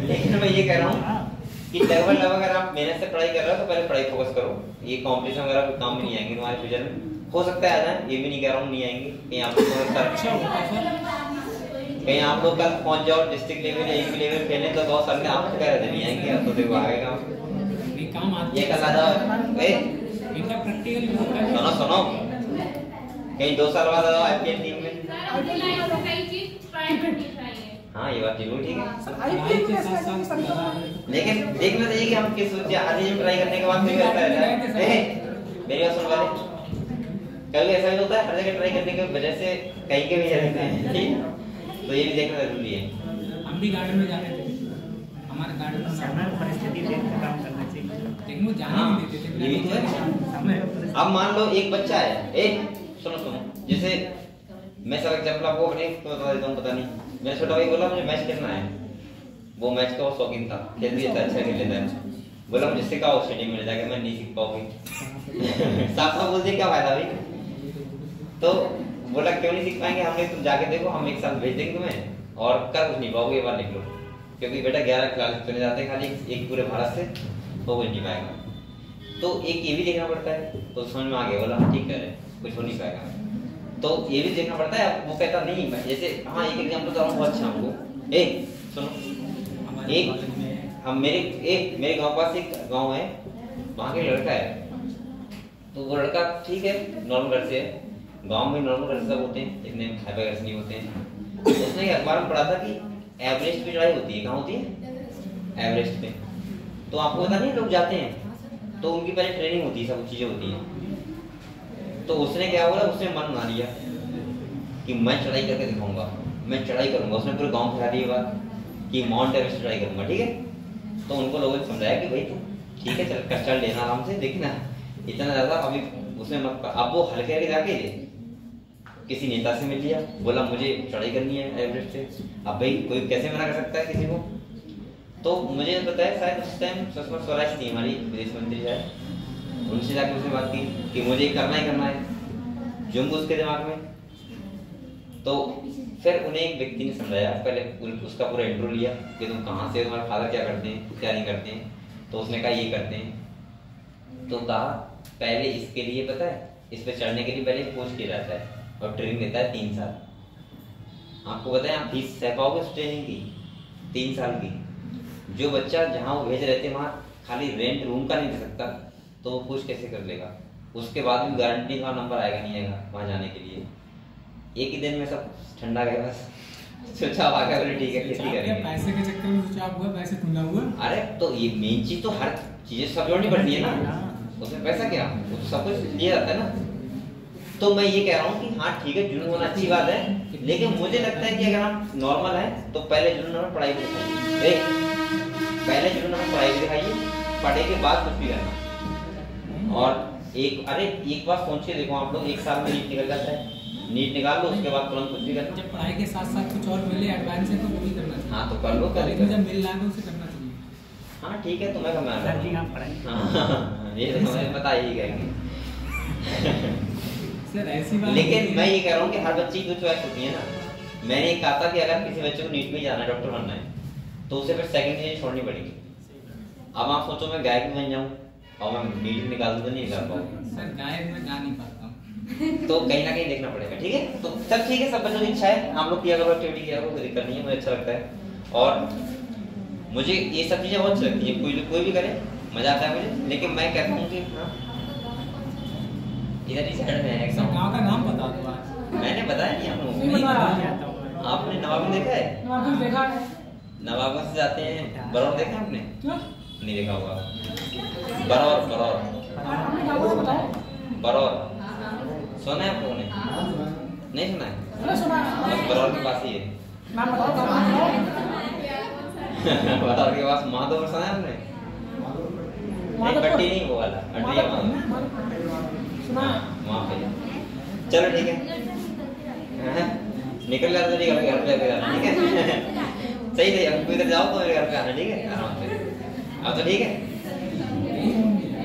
Speaker 1: लेकिन मैं ये कह रहा हूँ कि लेवल अगर आप मेहनत से पढ़ाई कर रहे हो तो पहले पढ़ाई फोकस करो। ये कंपटीशन वगैरह पे काम भी नहीं आएंगे तुम्हारे फ्यूचर में। हो सकता है आ जाए, ये भी नहीं कह रहा हूँ नहीं आएंगे। यहाँ पे
Speaker 2: अच्छा होता सर।
Speaker 1: कहीं आप लोग कल पहुंच जाओ डिस्ट्रिक्ट लेवल एक लेवल खेलने तो बहुत सारे आप कह रहे नहीं आएंगे तो देखो आएगा
Speaker 2: ये काम आती
Speaker 1: ये कल आ जाओ ए
Speaker 2: इनका प्रैक्टिकल भी होता है।
Speaker 1: सुनो सुनो कहीं 2 साल बाद आ जाओ आईपीएल टीम में। हाँ ये बात जरूर ठीक है
Speaker 2: पढ़ाई के साथ साथ
Speaker 1: लेकिन देखना चाहिए कि हम किस सोचे आज ही ट्राई करने के बाद भी करता रहता है। मेरी बात सुन वाले कभी ऐसा भी होता है हर जगह ट्राई करने की वजह से कहीं के भी रहते हैं ठीक तो ये भी देखना जरूरी है।
Speaker 2: हम भी गार्डन में जाते थे हमारे गार्डन में
Speaker 4: समय परिस्थिति देख कर काम करना चाहिए।
Speaker 2: लेकिन वो जाने नहीं देते थे।
Speaker 1: ये भी तो है।
Speaker 4: समय परिस्थिति
Speaker 1: अब मान लो एक बच्चा है एक सुनो सुनो जैसे मैं सब एग्जांपल आपको अपने तो बता देता हूँ पता नहीं मेरा छोटा भाई बोला मुझे मैच खेलना है वो मैच का वो शौकीन था खेल भी लेता अच्छा खेल लेता है बोला मुझे सिखाओ स्टेडियम में जाके मैं नहीं सीख पाऊंगी साफ साफ बोल दिया क्या फायदा भाई तो बोला क्यों नहीं सीख पाएंगे हमने तुम जाके देखो हम एक साल भेज देंगे तुम्हें और कर कुछ नहीं पाओगे एक बार निकलो क्योंकि बेटा 11 क्लास चले जाते हैं खाली एक पूरे भारत से तो कुछ नहीं पाएगा तो एक ये भी देखना पड़ता है तो समझ में आ गया बोला ठीक कह रहे कुछ हो नहीं पाएगा तो ये भी देखना पड़ता है वो कहता नहीं मैं जैसे हाँ एक एग्जांपल तो बहुत अच्छा हमको एक सुनो एक हम मेरे गांव पास एक गांव है वहाँ के लड़का है तो वो लड़का ठीक है नॉर्मल घर से है गांव में नॉर्मल घर सब होते हैं इतने हाइपर नहीं होते हैं तो उसने अखबार में पढ़ा था कि एवरेस्ट पे चढ़ाई होती है कहाँ होती है एवरेस्ट पे तो आपको पता नहीं लोग जाते हैं तो उनकी पहले ट्रेनिंग होती है सब चीजें होती हैं तो उसने क्या बोला उसने मन बना लिया कि मैं चढ़ाई करके दिखाऊंगा मैं चढ़ाई करूंगा उसने पूरे गांव फैला दी बात कि माउंट एवरेस्ट चढ़ाई करूंगा ठीक है तो उनको लोगों ने समझाया कि भाई तू ठीक है चल कष्ट लेना आराम से देखना इतना ज्यादा अभी उसने मत अब वो हल्के हल्के जाके किसी नेता से मिल लिया बोला मुझे चढ़ाई करनी है एवरेस्ट से अब भाई कोई कैसे मना कर सकता है किसी को तो मुझे पता है शायद उस टाइम सुषमा स्वराज थी हमारी विदेश मंत्री शायद उनसे जाकर उसने बात की कि मुझे करना ही करना है जुम्ब उसके दिमाग में तो फिर उन्हें एक व्यक्ति ने समझाया पहले उसका पूरा इंटरव्यू लिया कि तुम कहाँ से तुम्हारे फादर क्या करते हैं क्या नहीं करते हैं तो उसने कहा ये करते हैं तो कहा पहले इसके लिए पता है इस पे चढ़ने के लिए पहले कोच किया जाता है और ट्रेनिंग देता है 3 साल आपको पता है आप फीस सह पाओगे उस ट्रेनिंग की 3 साल की जो बच्चा जहाँ वो भेज रहे थे वहाँ खाली रेंट रूम का नहीं दे सकता तो वो कोच कैसे कर लेगा उसके बाद भी गारंटी का नंबर आएगा नहीं आएगा वहाँ जाने के लिए एक ही दिन में सब ठंडा गया बस सोचा आगे बोले ठीक है खेती करेंगे
Speaker 2: पैसे के चक्कर में चुपचाप हुआ पैसे ठंडा हुआ
Speaker 1: अरे तो ये मेन चीज तो हर चीजें सब जोड़नी पड़ती है ना उसमें पैसा क्या वो तो सब कुछ लिया जाता है ना तो मैं ये कह रहा हूँ कि हाँ ठीक है जुनून होना अच्छी बात है लेकिन मुझे लगता है कि अगर हम नॉर्मल है तो पहले जुनून हमें पढ़ाई भी दिखाइए पहले जुनून हमें पढ़ाई भी दिखाइए पढ़े के बाद कुछ भी करना और एक बार सोच के देखो आप लोग 1 साल में नीट निकल जाता है नीट निकाल लो उसके बाद तुरंत कुछ भी करना
Speaker 2: जब पढ़ाई के साथ साथ कुछ और मिले एडवांस है तो वो भी करना चाहिए
Speaker 1: हाँ तो कर लो
Speaker 2: कॉलेज में जब मिल रहा है तो उसे करना चाहिए
Speaker 1: हाँ ठीक है तुम्हें कमा
Speaker 4: सर जी आप पढ़ाई
Speaker 1: हाँ ये तो हमें पता ही कहेंगे
Speaker 2: सर ऐसी बात
Speaker 1: लेकिन मैं ये कह रहा हूँ कि हर बच्चे की 2 चॉइस होती है ना मैंने ये कहा था कि अगर किसी बच्चे को नीट में जाना है डॉक्टर बनना है तो उसे फिर सेकंड चीज छोड़नी पड़ेगी अब आप सोचो मैं गायक बन जाऊँ और मैं नीट निकाल दूँ तो नहीं निकाल पाऊंगा
Speaker 2: सर गायक में गा नहीं पाता हूँ
Speaker 1: तो कहीं ना कहीं देखना पड़ेगा ठीक है तो सब ठीक है सब बच्चों की इच्छा है हम लोग किया करो एक्टिविटी किया करो कोई दिक्कत नहीं है मुझे अच्छा लगता है और मुझे ये सब चीजें बहुत अच्छी लगती है कोई भी करे मजा आता है मुझे लेकिन मैं कहता हूँ कि हाँ इधर ही साइड में है
Speaker 2: सर गाँव का नाम बता दो आज
Speaker 1: मैंने बताया नहीं आप लोगों को
Speaker 2: नहीं बताया
Speaker 1: आपने नवाबगंज देखा है नवाबगंज से जाते हैं बरौर देखा है आपने नहीं देखा होगा बरौर सुना है आप लोगों ने नहीं सुना है बरौर के पास ही है बरौर के पास माधव सुना है आपने नहीं पट्टी नहीं वो वाला अड्रिया वहाँ पे चलो ठीक है निकल जाते नहीं घर पे ठीक है सही सही अब इधर जाओ तो मेरे घर पे आना ठीक है आराम से अब तो ठीक है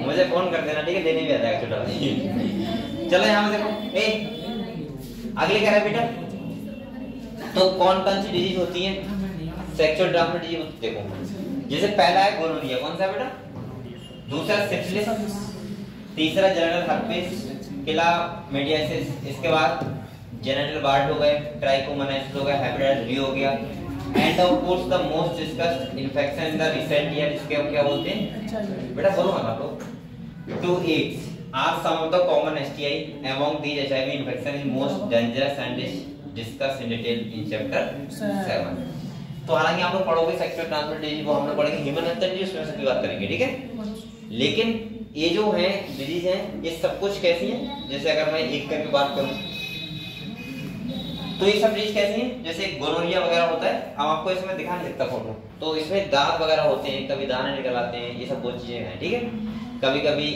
Speaker 1: मुझे फोन कर देना ठीक है लेने भी आ जाएगा छोटा भाई चलो यहाँ देखो अगले क्या है बेटा तो कौन सी डिजीज होती है सेक्सुअल ट्रांसमिटेड डिजीज देखो जैसे पहला है गोनोरिया कौन सा बेटा दूसरा सिफिलिस तीसरा जनरल हर्पेस क्लामिडियासिस इसके बाद जेनिटल वार्ड हो गए, ट्राइकोमोनासिस हो गया, हेपेटाइटिस बी हो गया, end of course the most discussed infection in the recent year, इसके क्या बोलते हैं बेटा, बोलो ना आप लोग। 2 AIDS are some of the common STI. Among these, HIV infection is most dangerous and is discussed in detail in chapter 7. तो हालांकि आप लोग पढ़ोगे सेक्सुअल ट्रांसमिटेड डिजीज, वो हम लोग पढ़ेंगे ह्यूमन हेपेटाइटिस, उसमें से भी बात करेंगे, ठीक है। लेकिन ये जो है डिजीज है, ये सब कुछ कैसी है, जैसे अगर मैं एक करके बात करूं तो ये सब डिजीज कैसी हैं, जैसे गोनोरिया वगैरह होता है। अब आपको इसमें दिखा नहीं सकता फोटो, तो इसमें दांत वगैरह होते हैं, कभी दाने निकल आते हैं, ये सब बहुत चीजें हैं, ठीक है। कभी कभी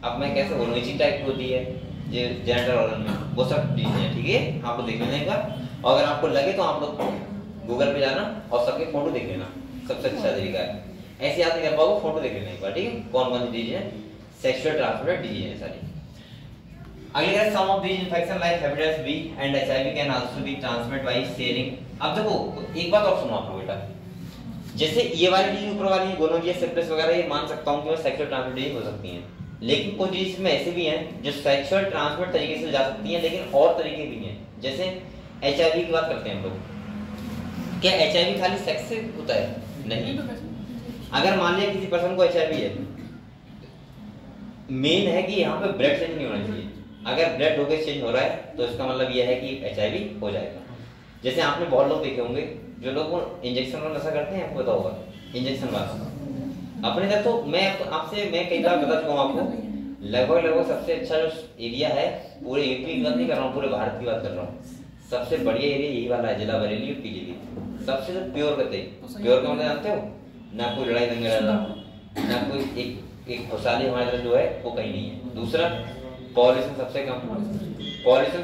Speaker 1: अब मैं कैसे बोलूं, इसी टाइप की होती है जो जेनिटल ऑर्गन में, वो सब चीजें हैं, ठीक है। आपको देख लेना एक बार, और अगर आपको लगे तो आप लोग गूगल पे जाना और सबके फोटो देख लेना, सबसे अच्छा तरीका है। ऐसे याद नहीं कर पाओगे, फोटो देख लेना एक बार, ठीक है। कौन कौन सी डिजीज है, सेक्सुअल ट्रांसमिटेड डिजीज है सारी। अगले है some of these infection like hepatitis B and HIV can also be transmitted by sharing. अब देखो एक बात और सुनो आप लोग बेटा, जैसे ये वाली डिजीज ऊपर वाली गोनोरिया, सिफिलिस वगैरह, ये मान सकता हूं कि वो सेक्सुअल ट्रांसमिटेड हो सकती हैं, लेकिन कुछ डिजीज में ऐसे भी हैं जो सेक्सुअल ट्रांसमिट तरीके से जा सकती हैं, लेकिन और तरीके भी हैं। जैसे एचआईवी की बात करते हैं हम लोग, क्या एचआईवी खाली सेक्स से होता है? नहीं। अगर मान लिया किसी पर्सन को एचआईवी है, मेन है कि यहाँ पे ब्लड चेंज नहीं होना चाहिए। अगर ब्लड होके चेंज हो रहा है तो इसका मतलब यह है कि एचआईवी हो जाएगा। जैसे आपने बहुत लोग देखे होंगे जो लोग इंजेक्शन वाला नशा करते हैं, आपको पता होगा इंजेक्शन वाला। अपने तक तो मैं आपसे कई बार बता चुका हूँ आपको, लगभग सबसे अच्छा जो एरिया है पूरे यूपी की बात नहीं कर रहा हूँ, पूरे भारत की बात कर रहा हूँ, सबसे बढ़िया एरिया यही वाला है, जिला बरेली और पीलीभीत। सबसे जो प्योर करते, प्योर का मतलब जानते हो ना, कोई लड़ाई दंगे ना कोई एक खुशहाली हमारे तरफ जो है वो कहीं नहीं है। दूसरा पॉल्यूशन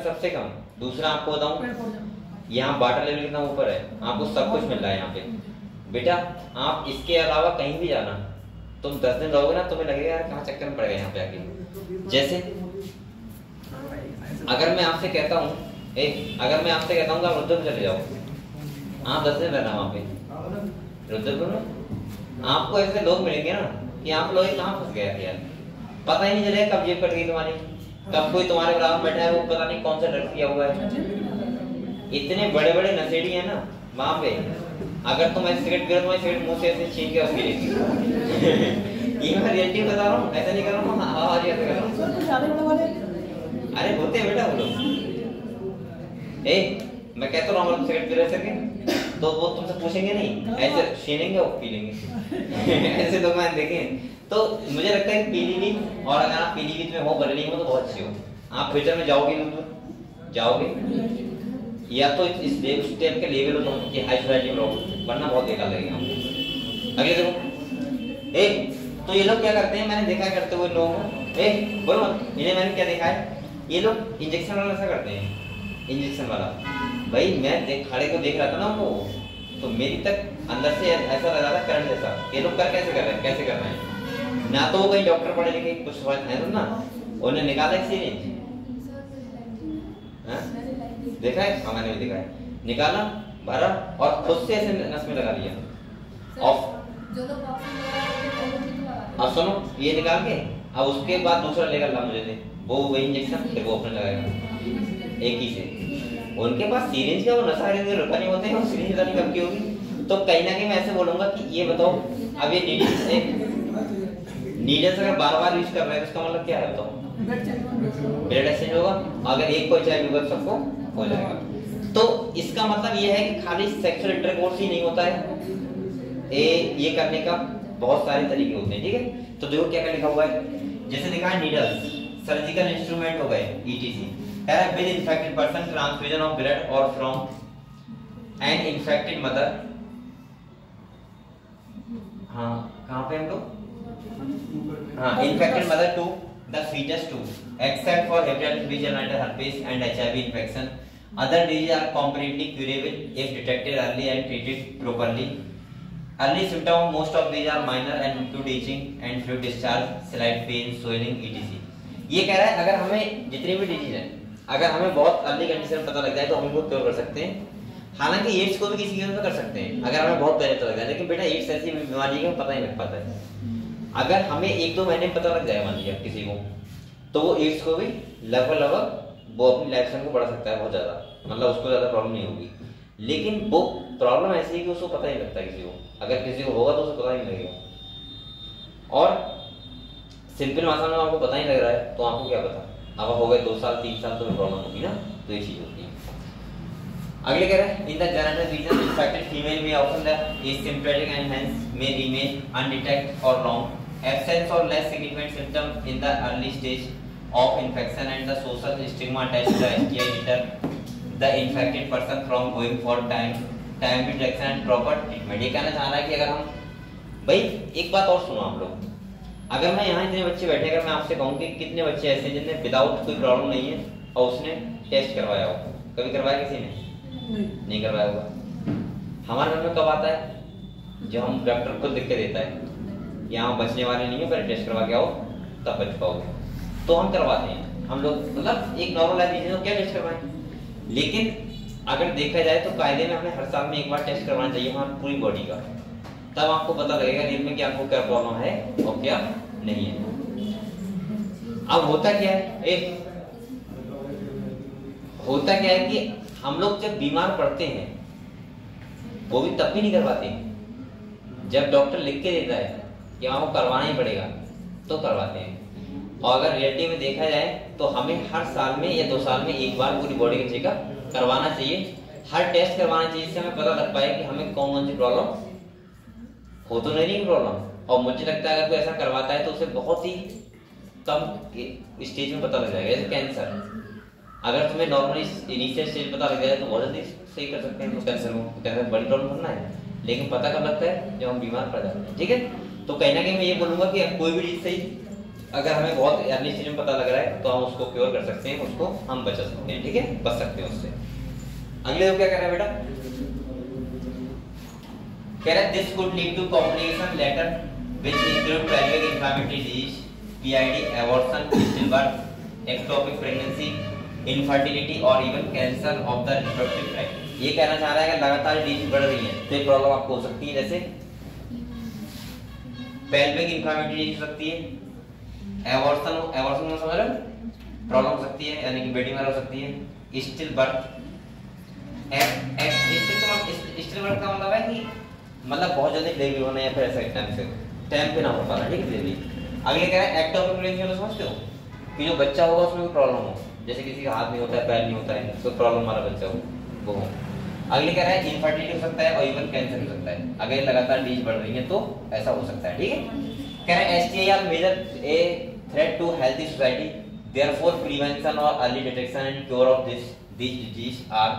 Speaker 1: सबसे कम। दूसरा आपको बताऊं, यहाँ वाटर लेवल कितना ऊपर है, आपको सब कुछ मिल रहा है यहाँ पे बेटा। आप इसके अलावा कहीं भी जाना, तुम 10 दिन रहोगे ना, तुम्हें लगेगा यार कहाँ चक्कर में पड़ गए यहाँ पे आके। जैसे अगर मैं आपसे कहता हूँ कि आप रुद्रपुर चले जाओ, आप 10 दिन रहना वहाँ पे रुद्रपुर में, आपको ऐसे लोग मिलेंगे ना कि आप लोग कहाँ फंस गए यार, पता ही नहीं चलेगा कब जेब कट गई तुम्हारी, कब कोई तुम्हारे बराबर बैठा है वो पता नहीं कौन सा ड्रग्स किया हुआ है। इतने बड़े बड़े नशेड़ी है ना वहाँ पे, अगर तुम ऐसे सिगरेट पियो तुम्हारी सिगरेट मुंह से ऐसे छीन के उसकी लेगी। ये मैं रियलिटी बता रहा हूँ, ऐसा नहीं कर रहा हूँ, आवाज ऐसे कर रहा हूँ। अरे होते हैं बेटा वो लोग, मैं कहता रहा हूँ सिगरेट पी रहे सके तो वो तुमसे पूछेंगे नहीं, ऐसे छीनेंगे और पी लेंगे। ऐसे लोग मैंने देखे। तो मुझे लगता है पीलीभीत, और अगर आप पीलीभीत में हो, बरेली में, तो बहुत अच्छी हो। आप फ्यूचर में जाओगे या तो इस स्टेप के लेवल हो तुम कि हाई सोसाइटी में रहो, वरना बहुत बेकार लगेगा। अगले देखो, तो ये लोग क्या करते हैं, मैंने देखा है करते हुए लोगों को, बोलो इन्हें मैंने क्या देखा है, ये लोग इंजेक्शन वाला ऐसा करते हैं। इंजेक्शन वाला भाई मैं खड़े को देख रहा था ना वो, तो मेरी तक अंदर से ऐसा लग रहा था करंट जैसा। ये लोग कैसे कर रहे हैं ना, तो वो कहीं डॉक्टर पढ़े लिखे कुछ है तो ना, उन्हें निकाला एक सीरीज, देखा है, हाँ मैंने भी देखा है, निकाला भरा और खुद से ऐसे नस में लगा लिया। अब सुनो, ये निकाल के अब उसके बाद दूसरा लेकर ला मुझे दे, वो वही इंजेक्शन फिर वो अपने लगाएगा एक ही से। उनके पास सीरीज का वो नशा रुका नहीं होते हैं, और सीरीज नहीं कब की होगी। तो कहीं ना कहीं मैं ऐसे बोलूंगा कि ये बताओ, अब ये नीडल्स अगर बार-बार यूज कर रहे हैं, इसका मतलब क्या है बताओ? ब्लड एक्सचेंज होगा, अगर एक को एचआईवी होगा तो सबको हो जाएगा। तो इसका मतलब ये है कि खाली सेक्सुअल इंटरकोर्स ही नहीं होता है, ये करने का बहुत सारे तरीके होते हैं, ठीक है। तो देखो क्या क्या लिखा हुआ है, जैसे लिखा है नीडल्स, सर्जिकल इंस्ट्रूमेंट हो गए, ETC, have been infected person transfusion of blood or from an infected mother। हाँ कहाँ पे हम लोग, हाँ infected mother to the fetus too, except for hepatitis B, genital herpes and HIV infection. Other diseases are completely curable if detected early and treated properly. Early symptoms most of these are minor and include itching and fluid discharge, slight pain, swelling, etc. ये कह रहा है अगर हमें जितनी भी disease है, अगर हमें बहुत अर्ली कंडीशन में पता लग जाए तो हम इनको क्योर कर सकते हैं। हालांकि एड्स को भी किसी केस में कर सकते हैं अगर हमें बहुत पहले पता लग जाए, लेकिन बेटा एड्स ऐसी बीमारी है पता नहीं लग पाता है। अगर हमें 1-2 महीने में पता लग जाए मान लीजिए किसी को, तो वो एड्स को भी लगभग वो अपनी लाइफ स्टाइल को बढ़ा सकता है बहुत ज़्यादा, मतलब उसको ज़्यादा प्रॉब्लम नहीं होगी। लेकिन वो प्रॉब्लम ऐसी है कि उसको पता ही नहीं लगता किसी को, अगर किसी को होगा तो उसे पता ही नहीं लगेगा। और सिंपल भाषा में आपको पता ही लग रहा है तो आपको क्या पता, अब हो गए 2 साल 3 साल तो प्रॉब्लम होगी ना, तो ये चीज़ होती है। अगले कह रहे हैं in the genital region infected female may often the asymptomatic and hence may remain undetected for long absence or less significant symptom in the early stage of infection and the social stigma attached to the STI deter the infected person from going for time detection and proper treatment। ये कहना चाह रहा है कि अगर हम भाई एक बात और सुनो आप लोग, अगर मैं यहाँ इतने बच्चे बैठे, अगर मैं आपसे कहूँ कि कितने बच्चे ऐसे हैं जिन्हें विदाउट कोई प्रॉब्लम नहीं है और उसने टेस्ट करवाया हो, कभी करवाया किसी ने? नहीं करवाया होगा। हमारे घर में कब आता है जब हम डॉक्टर को लिख के देता है यहाँ बचने वाले नहीं है, पहले टेस्ट करवा के आओ तब बच पाओगे, तो हम करवाते हैं। हम लोग मतलब एक नॉर्मल लाइफ जीने तो क्या टेस्ट करवाएं, लेकिन अगर देखा जाए तो कायदे में हमें हर साल में एक बार टेस्ट करवाना चाहिए हमारी पूरी बॉडी का, तब आपको पता लगेगा रियल में कि आपको क्या प्रॉब्लम है और क्या नहीं है। अब होता क्या है, होता क्या है कि हम लोग जब बीमार पड़ते हैं वो भी तब भी नहीं करवाते हैं जब डॉक्टर लिख के देता है कि आपको करवाना ही पड़ेगा तो करवाते हैं। और अगर रियलिटी में देखा जाए तो हमें हर साल में या 2 साल में एक बार पूरी बॉडी का चेकअप करवाना चाहिए, हर टेस्ट करवाना चाहिए, जिससे हमें पता लग पाए कि हमें कौन कौन सी प्रॉब्लम हो तो नहीं प्रॉब्लम। और मुझे लगता है अगर कोई ऐसा करवाता है तो उसे बहुत ही कम स्टेज में पता लग जाएगा। जैसे कैंसर, अगर तुम्हें नॉर्मली इनिशियल स्टेज पता लग जाए तो बहुत जल्दी सही कर सकते हैं कैंसर को, कैंसर बड़ी प्रॉब्लम करना है, लेकिन पता कब लगता है जब हम बीमार पड़ जाते हैं। ठीक है, तो कहीं ना कहीं मैं ये बोलूंगा कि कोई भी चीज सही अगर हमें बहुत अर्ली स्टेज में पता लग रहा है तो हम उसको क्योर कर सकते हैं, उसको हम बचा सकते हैं। ठीक है, बच सकते हैं उससे। अगले तो क्या कह रहा है बेटा, कह रहा है this could lead to complication later which include pelvic inflammatory disease, PID, abortion, stillbirth, ectopic pregnancy, infertility और even cancer of the reproductive tract. ये कहना चाह रहा है कि लगातार डिजीज बढ़ रही है तो ये प्रॉब्लम आपको हो सकती है, जैसे pelvic inflammatory disease हो सकती है, एबॉर्शन में समझ रहे हो प्रॉब्लम हो सकती है, यानी कि बेटी मर हो सकती है, स्टिल बर्थ। स्टिल बर्थ का मतलब है कि मतलब बहुत जल्दी डिलीवरी होना या फिर ऐसा टाइम पे ना हो पाना। ठीक है, डिलीवरी। अगले क्या है, एक्टोपिक प्रेगनेंसी, समझते हो कि जो बच्चा होगा उसमें कोई प्रॉब्लम हो, जैसे किसी का हाथ नहीं होता है, पैर नहीं होता है, तो प्रॉब्लम वाला बच्चा हो वो हो। अगले कह रहा है इनफर्टिलिटी हो सकता है और इवन कैंसर हो सकता है, अगर लगातार डिजीज बढ़ रही है तो ऐसा हो सकता है। ठीक है, कह रहा है STI are major a threat to healthy society, therefore prevention or early detection and cure of these disease are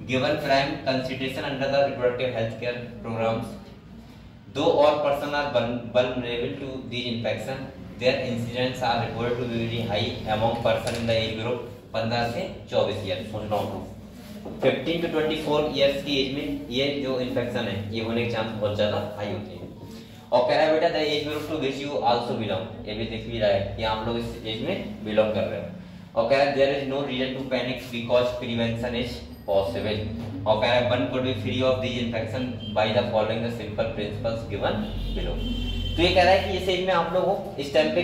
Speaker 1: given prime consideration under the reproductive health care programs. Though all persons are vulnerable to these infections, their incidence are reported to be very high among persons in the age group 15 से 24 year. सोच लो 15 to 24 years की as में ये जो infection है ये होने के चांस बहुत ज्यादा हाई होते हैं। और कह रहा है बेटा the age group to which you also belong, ये भी दिख भी रहा है कि आप लोग इस एज में बिलोंग कर रहे हो। और कह रहा है there is no reason to panic because prevention is possible. और कह रहा है one could be free of this infection by the following the simple principles given below. तो ये कह रहा है कि इस एज में आप लोग हो, इस टाइम पे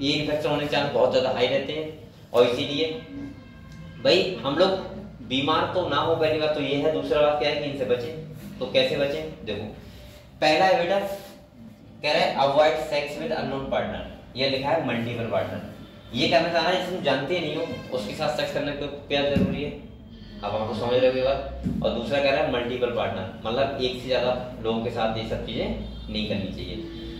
Speaker 1: ये इन्फेक्शन होने के चांस बहुत ज्यादा हाई रहते हैं, और इसीलिए भाई हम लोग बीमार तो ना हो, पहली बात तो ये है। दूसरा बात क्या है कि इनसे बचें। तो कैसे बचें, देखो पहला है बेटा, कह रहा है avoid sex with unknown partner. ये लिखा है मल्टीपल पार्टनर। ये कहना चाह रहा है जिसको जानते नहीं हो उसके साथ सेक्स करने को क्या जरूरी है, अब आपको समझ रहे हो ये बात। और दूसरा कह रहा है मल्टीपल पार्टनर, मतलब एक से ज्यादा लोगों के साथ ये सब चीजें नहीं करनी चाहिए।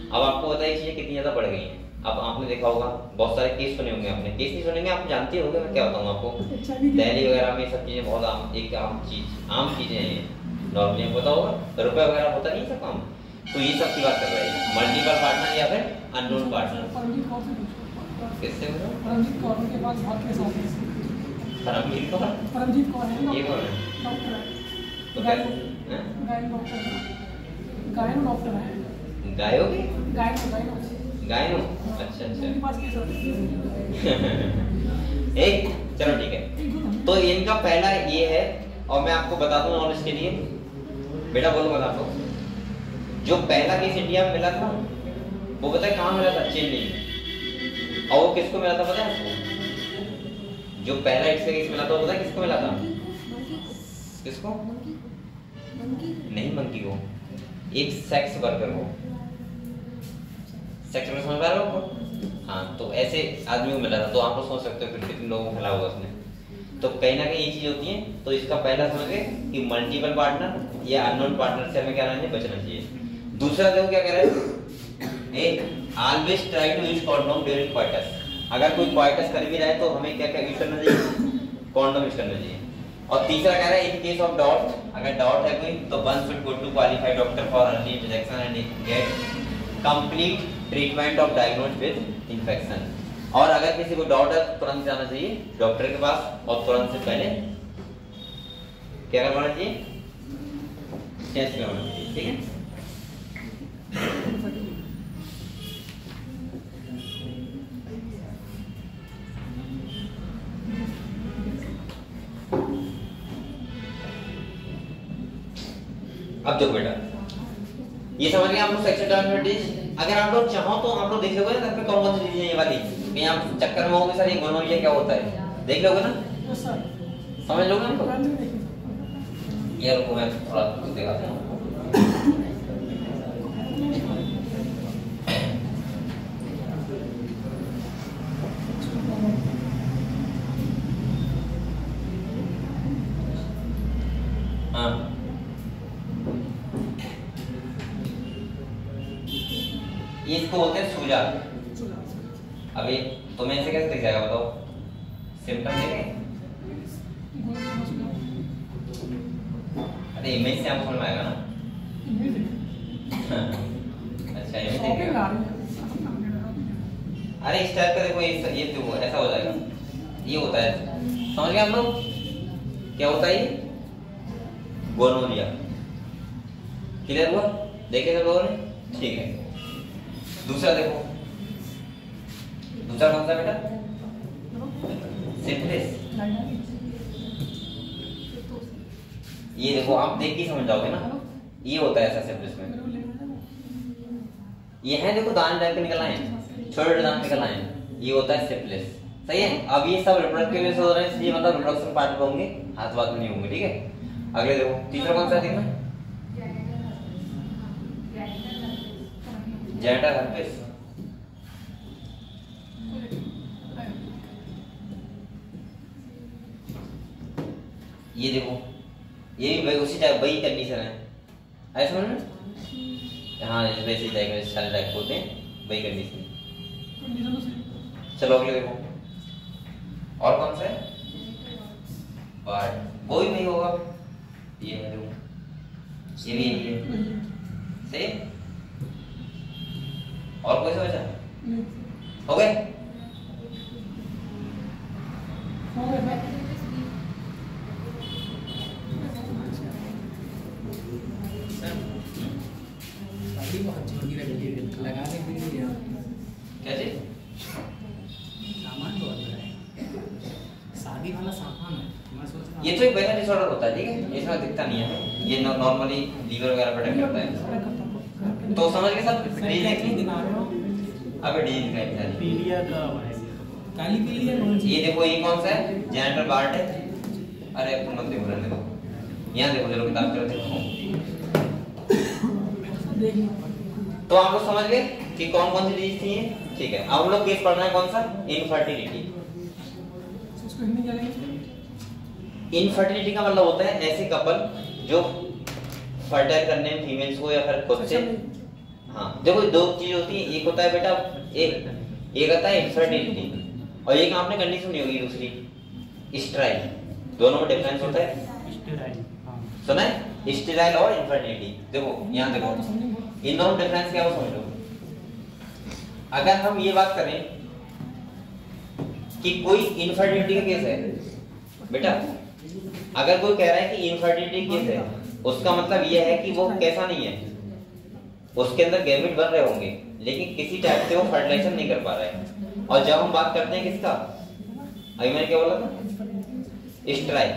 Speaker 1: अब आपको पता है चीजें कितनी ज्यादा बढ़ गई हैं। अब आपने देखा होगा बहुत सारे केस सुने होंगे, आपने केस नहीं सुनेंगे, आप जानते होंगे। मैं क्या बताऊँ आपको, दिल्ली वगैरह में सब चीजें बहुत आम चीजें हैं, नॉर्मली पता होगा। रुपए वगैरह होता नहीं सब काम, तो ये सब की बात कर रहे हैं, मल्टीपल पार्टनर या फिर अननोन पार्टनर। किससे बोलो,
Speaker 2: परमजीत कौर के पास बहुत केस आते हैं।
Speaker 1: परमजीत कौर,
Speaker 2: परमजीत कौर है,
Speaker 1: ये कौन है?
Speaker 2: डॉक्टर है,
Speaker 1: तो क्या
Speaker 2: गायन डॉक्टर है, गायन डॉक्टर है।
Speaker 1: गायो की गायनो, अच्छा
Speaker 2: उनके पास केस आते हैं।
Speaker 1: एक चलो ठीक है। तो इनका पहला ये है, और मैं आपको बता दूं नॉलेज के लिए, बेटा बोलो बता दो। जो पहला केस इंडिया में मिला था वो पता है कहाँ मिला था, चेन्नई में। और वो किसको मिला था पता है आपको, जो पहला एक्स एक्स मिला था वो पता है किसको मिला था? किसको? नहीं मंकी को, एक सेक्स वर्कर को। सेक्स वर्कर समझ पा रहे हो आपको? हाँ, तो ऐसे आदमी को मिला था। तो आप लोग सोच सकते हो फिर कितने लोगों को मिला होगा उसने। तो कहीं ना कहीं ये चीज होती है। तो इसका पहला समझ गए कि मल्टीपल पार्टनर या अननोन पार्टनर से हमें क्या रहना चाहिए, बचना चाहिए। दूसरा देखो क्या कह रहा है, always try to use condom during coitus. अगर कोई क्वार्टस कर भी रहा है तो हमें क्या क्या यूज करना चाहिए, कॉन्डोम यूज करना चाहिए। और तीसरा कह रहा है इन केस ऑफ डाउट, अगर डाउट है कोई तो one should go to qualified doctor for early detection and get complete treatment of diagnose with infection. और अगर किसी को डाउट है तो तुरंत जाना चाहिए डॉक्टर के पास और तुरंत से पहले क्या करवाना चाहिए, टेस्ट करवाना चाहिए। ठीक है, अब देखो बेटा, ये समझ गए आप लोग सेक्सुअल ट्रांसमिटेड। अगर आप लोग चाहो तो आप लोग देख लोगे ना घर पे कौन कौन सी चीजें ये वाली कि आप चक्कर में होगे सर ये गोनोरिया क्या होता है, देख लोगे ना, समझ लोगे ना। ये रुको मैं थोड़ा कुछ दिखाता हूँ। हाँ, इसको बोलते हैं सूजा। अभी तुम्हें ऐसे कैसे दिख जाएगा बताओ, सिम्टम देखें। अरे इमेज से आपको समझ में आएगा ना। अच्छा इमेज देखेगा। अरे इस टाइप का देखो, ये देखो ऐसा हो जाएगा, ये होता है, समझ गए हम लोग क्या होता है ये, गोनोरिया। क्लियर हुआ, देखे सब लोगों ने? ठीक है, दूसरा देखो, दूसरा कौन सा बेटा, सिफिलिस। ये देखो आप देख के समझ जाओगे ना, ये होता है ऐसा सिफिलिस में। ये है देखो दाने टाइप के निकल आए हैं, छोटे छोटे दाने निकल आए हैं, ये होता है सिफिलिस। सही है। अब ये सब रिप्रोडक्टिव वजह से हो रहे हैं, इसलिए मतलब रिप्रोडक्शन पार्ट पे होंगे, हाथ बात में नहीं होंगे। ठीक है, अगले देखो, तीसरा कौन सा देखना, जेनिटल हर्पिस। ये देखो, ये भी भाई उसी टाइप वही कंडीशन है, ऐसा समझ में? हाँ वैसे टाइप सारे टाइप होते हैं, वही कंडीशन। चलो अगले देखो, और कौन सा है, पार्ट कोई नहीं होगा, ये है देखो, ये भी यही है। सही, और कोई सा बचा हो गए? क्या चीज?
Speaker 2: सामान बहुत है, शादी वाला सामान है। मैं सोच रहा हूँ
Speaker 1: ये तो एक वैसा डिसऑर्डर होता है, ठीक है, इसमें दिखता नहीं है, ये नॉर्मली लीवर वगैरह प्रोटेक्ट करता है। तो समझ के सब डिजीज
Speaker 2: दिखा रहे हो,
Speaker 1: अबे डिजीज दिखाई दे रही
Speaker 4: पीलिया का है।
Speaker 2: काली पीली है कौन सी?
Speaker 1: ये देखो, ये कौन सा है, जेनिटल पार्ट है। अरे तुम मत देखो, रहने दो, यहाँ देखो, चलो किताब चलो देखो। तो आप लोग समझ गए कि कौन कौन सी डिजीज थी ये। ठीक है, अब हम लोग केस पढ़ना है कौन सा, इनफर्टिलिटी। इनफर्टिलिटी का मतलब होता है ऐसे कपल जो फर्टाइल करने में फीमेल्स को या फिर खुद से, हाँ देखो दो चीज होती है, एक होता है बेटा एक आता है इनफर्टिलिटी, और एक आपने कंडीशन नहीं होगी दूसरी स्टेराइल। दोनों में डिफरेंस होता है,
Speaker 4: स्टेराइल। हाँ,
Speaker 1: सुना है, स्टेराइल और इनफर्टिलिटी। देखो यहाँ देखो, इन दोनों डिफरेंस क्या हो समझ लो। अगर हम ये बात करें कि कोई इनफर्टिलिटी का केस है बेटा, अगर कोई कह रहा है कि इनफर्टिलिटी केस है, उसका मतलब यह है कि वो कैसा नहीं है, उसके अंदर गैमेट बन रहे होंगे लेकिन किसी टाइप से वो फर्टिलाइजेशन नहीं कर पा रहा है। और जब हम बात करते हैं किसका, अभी मैंने क्या बोला था, स्टेराइल।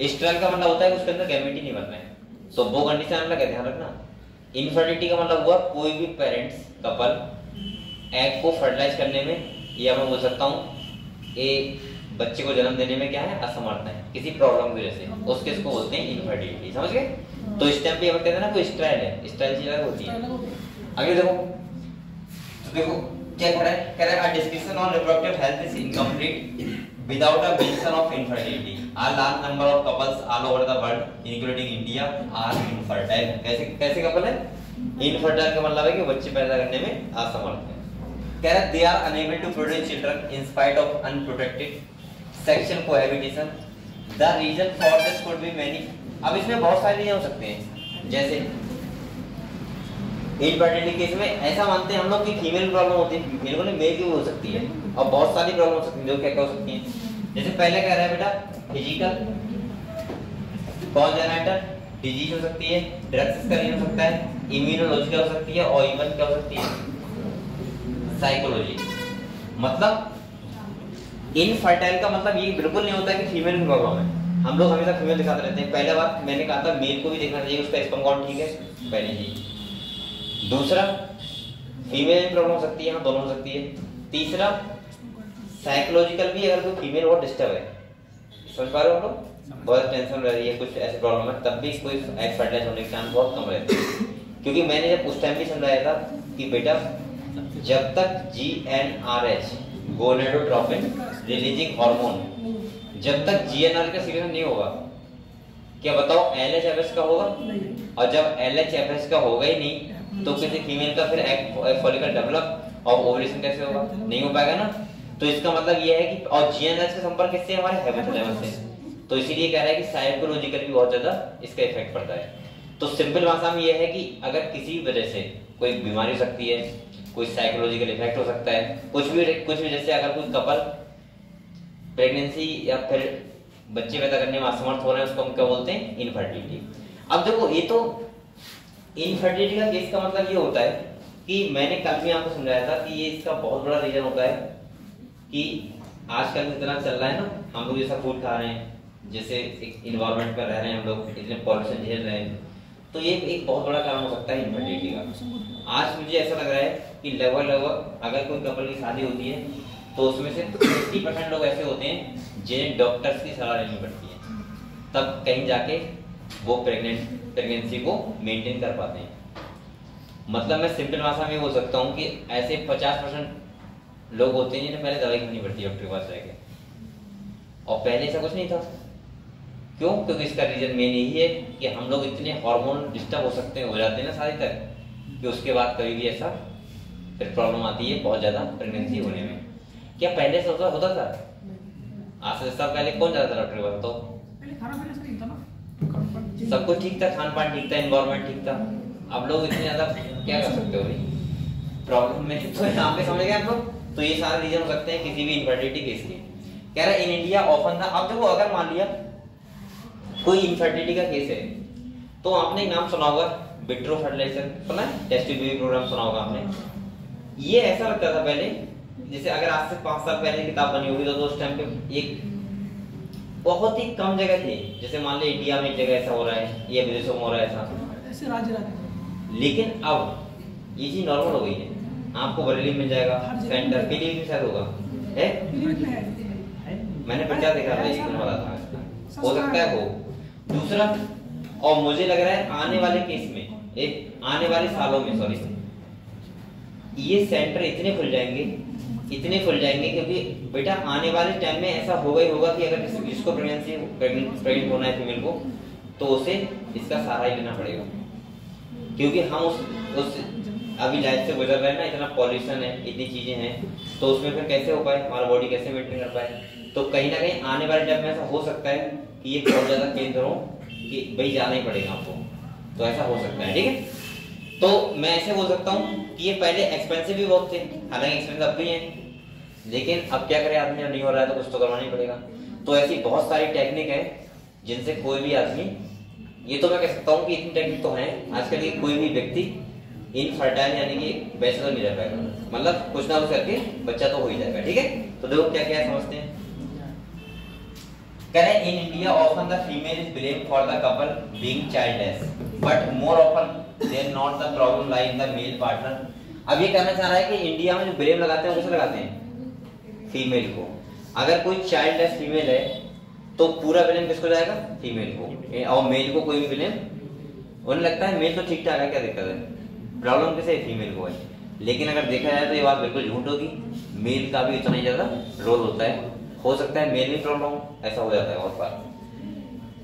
Speaker 1: स्टेराइल का मतलब होता है कि उसके अंदर गैमेट ही नहीं बन रहे हैं। तो वो कंडीशन हम लोग ध्यान रखना। इनफर्टिलिटी का मतलब हुआ कोई भी पेरेंट्स कपल एग को फर्टिलाइज करने में, या मैं बोल सकता हूँ बच्चे को जन्म देने में क्या है, असमर्थ है किसी प्रॉब्लम की वजह से, उस केस को बोलते हैं इनफर्टिलिटी। समझ गए? तो इस टाइम पे हम कहते हैं ना कोई स्ट्राइल है, स्ट्राइल चीज अलग होती है। आगे देखो, तो देखो क्या कह रहा है discussion on reproductive health is incomplete without a mention of infertility. A large number of couples all over the world, including India, are infertile. कैसे कपल है? Infertile का मतलब है कि बच्चे पैदा करने में असमर्थ है। कह रहा है they are unable to produce children in spite of unprotected sexual cohabitation. The reason for this could be many. अब इसमें बहुत सारी चीजें हो सकती हैं, जैसे इनफर्टिलिटी केस में ऐसा मानते हैं हम लोग कि फीमेल प्रॉब्लम होती है, मेल को नहीं मेल की भी हो सकती है, और बहुत सारी प्रॉब्लम हो सकती है। जो क्या क्या हो सकती हैं, जैसे पहले कह रहा है बेटा फिजिकल कॉन्जेनाइटल डिजीज हो सकती है, ड्रग्स का हो सकता है, इम्यूनोलॉजिकल हो सकती है, और इवन क्या हो सकती है साइकोलॉजी। मतलब इनफर्टाइल का मतलब ये बिल्कुल नहीं होता कि फीमेल की प्रॉब्लम है। हम लोग हमेशा फीमेल दिखाते रहते हैं। पहले बात मैंने कहा था मेल को भी देखना चाहिए, उसका स्पर्म काउंट ठीक है, पहली चीज। दूसरा फीमेल प्रॉब्लम हो सकती है, हाँ दोनों हो सकती है। तीसरा साइकोलॉजिकल भी, अगर कोई फीमेल बहुत डिस्टर्ब है, समझ पा रहे हो हम लोग, बहुत टेंशन रह रही है, कुछ ऐसे प्रॉब्लम है, तब भी कोई एक्सपर्टाइज होने के चांस बहुत कम रहते हैं। क्योंकि मैंने जब उस टाइम भी समझाया था कि बेटा जब तक GnRH गोनेडोट्रोपिन रिलीजिंग हार्मोन, जब तक GnRH का सीक्रेशन नहीं होगा, क्या बताओ LHFS का होगा? और जब LHFS का होगा ही नहीं तो किसी फीमेल का फिर एग फॉलिकल डेवलप और ओवुलेशन कैसे होगा? नहीं हो पाएगा ना। तो इसका मतलब ये है कि और GnRH का संपर्क किससे, हमारे हाइपोथैलेमस से। तो इसीलिए कह रहा है कि साइकोलॉजिकल भी बहुत ज्यादा इसका इफेक्ट पड़ता है। तो सिंपल भाषा में ये है कि अगर किसी वजह से कोई बीमारी हो सकती है, कोई साइकोलॉजिकल इफेक्ट हो सकता है, कुछ भी जैसे अगर कोई कपल प्रेगनेंसी या फिर बच्चे पैदा करने में असमर्थ हो रहे हैं, उसको हम क्या बोलते हैं? इनफर्टिलिटी। अब देखो ये तो इनफर्टिलिटी का केस का मतलब ये होता है कि मैंने कल भी आपको समझाया था कि ये इसका बहुत बड़ा रीजन होता है कि आजकल जितना चल रहा है ना, हम लोग जैसा फूड खा रहे हैं, जैसे एक इन्वायरमेंट में रह रहे हैं हम लोग, इतने पॉल्यूशन झेल रहे हैं, तो ये एक बहुत बड़ा कारण हो सकता है इनफर्टिलिटी का। आज मुझे ऐसा लग रहा है कि लगभग अगर कोई कपल की शादी होती है तो उसमें से 50% लोग ऐसे होते हैं जिन्हें डॉक्टर्स की सलाह लेनी पड़ती है, तब कहीं जाके वो प्रेगनेंसी को मेंटेन कर पाते हैं। मतलब मैं सिंपल भाषा में बोल सकता हूँ कि ऐसे 50% लोग होते हैं जिन्हें पहले दवाई खानी पड़ती है डॉक्टर के पास जाके, और पहले ऐसा कुछ नहीं था। क्यों? क्योंकि इसका रीजन मेन यही है कि हम लोग इतने हार्मोन डिस्टर्ब हो सकते हैं, हो जाते हैं ना शादी तक, कि उसके बाद कभी भी ऐसा फिर प्रॉब्लम आती है बहुत ज्यादा प्रेगनेंसी होने में। क्या पहले से होता था? आज से 10 साल पहले कौन जाता था डॉक्टर के पास? तो सब कुछ ठीक था, खान पान ठीक था, एनवायरनमेंट ठीक था। अब लोग इतने ज्यादा क्या कर सकते हो भाई प्रॉब्लम में? तो यहाँ पे समझ गए आप लोग। तो ये सारे रीजन हो सकते हैं किसी भी इनफर्टिलिटी केस के। कह रहा है इन इंडिया ऑफन था। अब देखो अगर मान लिया कोई इनफर्टिलिटी का केस है तो आपने नाम सुना होगा विट्रो फर्टिलाइजेशन, सुना है? टेस्ट ट्यूब बेबी प्रोग्राम सुना होगा आपने। ये ऐसा लगता था पहले, जैसे अगर आज से 5 साल पहले किताब बनी होगी तो उस टाइम पे एक बहुत ही कम जगह थी, जैसे मान लीजिए इंडिया में एक जगह ऐसा हो रहा है या विदेशों में हो रहा है ऐसा, लेकिन अब ये चीज नॉर्मल हो गई है। आपको बरेली मिल जाएगा, सेंटर के लिए भी शायद होगा है, मैंने प्रचार देखा था, एक दिन वाला था, हो सकता है हो। दूसरा, और मुझे लग रहा है आने वाले केस में, एक आने वाले सालों में, सॉरी, ये सेंटर इतने खुल जाएंगे क्योंकि बेटा आने वाले टाइम में ऐसा होगा ही होगा कि अगर जिसको प्रेग्नेंट होना है फीमेल को, तो उसे इसका सहारा ही लेना पड़ेगा, क्योंकि हम उस अभी लाइफ से गुजर रहे हैं ना, इतना पॉल्यूशन है, इतनी चीजें हैं, तो उसमें फिर कैसे हो पाए, हमारा बॉडी कैसे मेंटेन कर पाए। तो कहीं ना कहीं आने वाले टाइम में ऐसा हो सकता है कि ये बहुत ज्यादा केंद्र हो कि भाई जाना ही पड़ेगा आपको, तो ऐसा हो सकता है। ठीक है, तो मैं ऐसे बोल सकता हूँ कि ये पहले एक्सपेंसिव भी बहुत थे, हालांकि एक्सपेंसिव अब भी हैं, लेकिन अब क्या करे आदमी, नहीं हो रहा है तो कुछ तो करवाना ही पड़ेगा। तो ऐसी बहुत सारी टेक्निक है जिनसे कोई भी आदमी, ये तो मैं कह सकता हूँ कि इतनी टेक्निक तो है आजकल की, कोई भी व्यक्ति इनफर्टाइल यानी कि बैचलर नहीं रह पाएगा, मतलब कुछ ना कुछ करके बच्चा तो हो ही जाएगा। ठीक है, तो देखो क्या क्या समझते हैं। कह रहे हैं in India often the female is blamed for the couple being childless, but more often than not the problem lie in the male partner. अब ये कहना चाह रहा है कि इंडिया में जो ब्लेम लगाते हैं वो कैसे लगाते हैं? फीमेल को। अगर कोई चाइल्डलेस फीमेल है तो पूरा ब्लेम किसको जाएगा? फीमेल को, और मेल को कोई भी ब्लेम, उन्हें लगता है मेल तो ठीक ठाक है, क्या दिक्कत है, प्रॉब्लम किसे? फीमेल को है। लेकिन अगर देखा जाए तो ये बात बिल्कुल झूठ होगी, मेल का भी इतना ही ज्यादा रोल होता है, हो सकता है मेल भी प्रॉब्लम हो, ऐसा हो जाता है बहुत बार।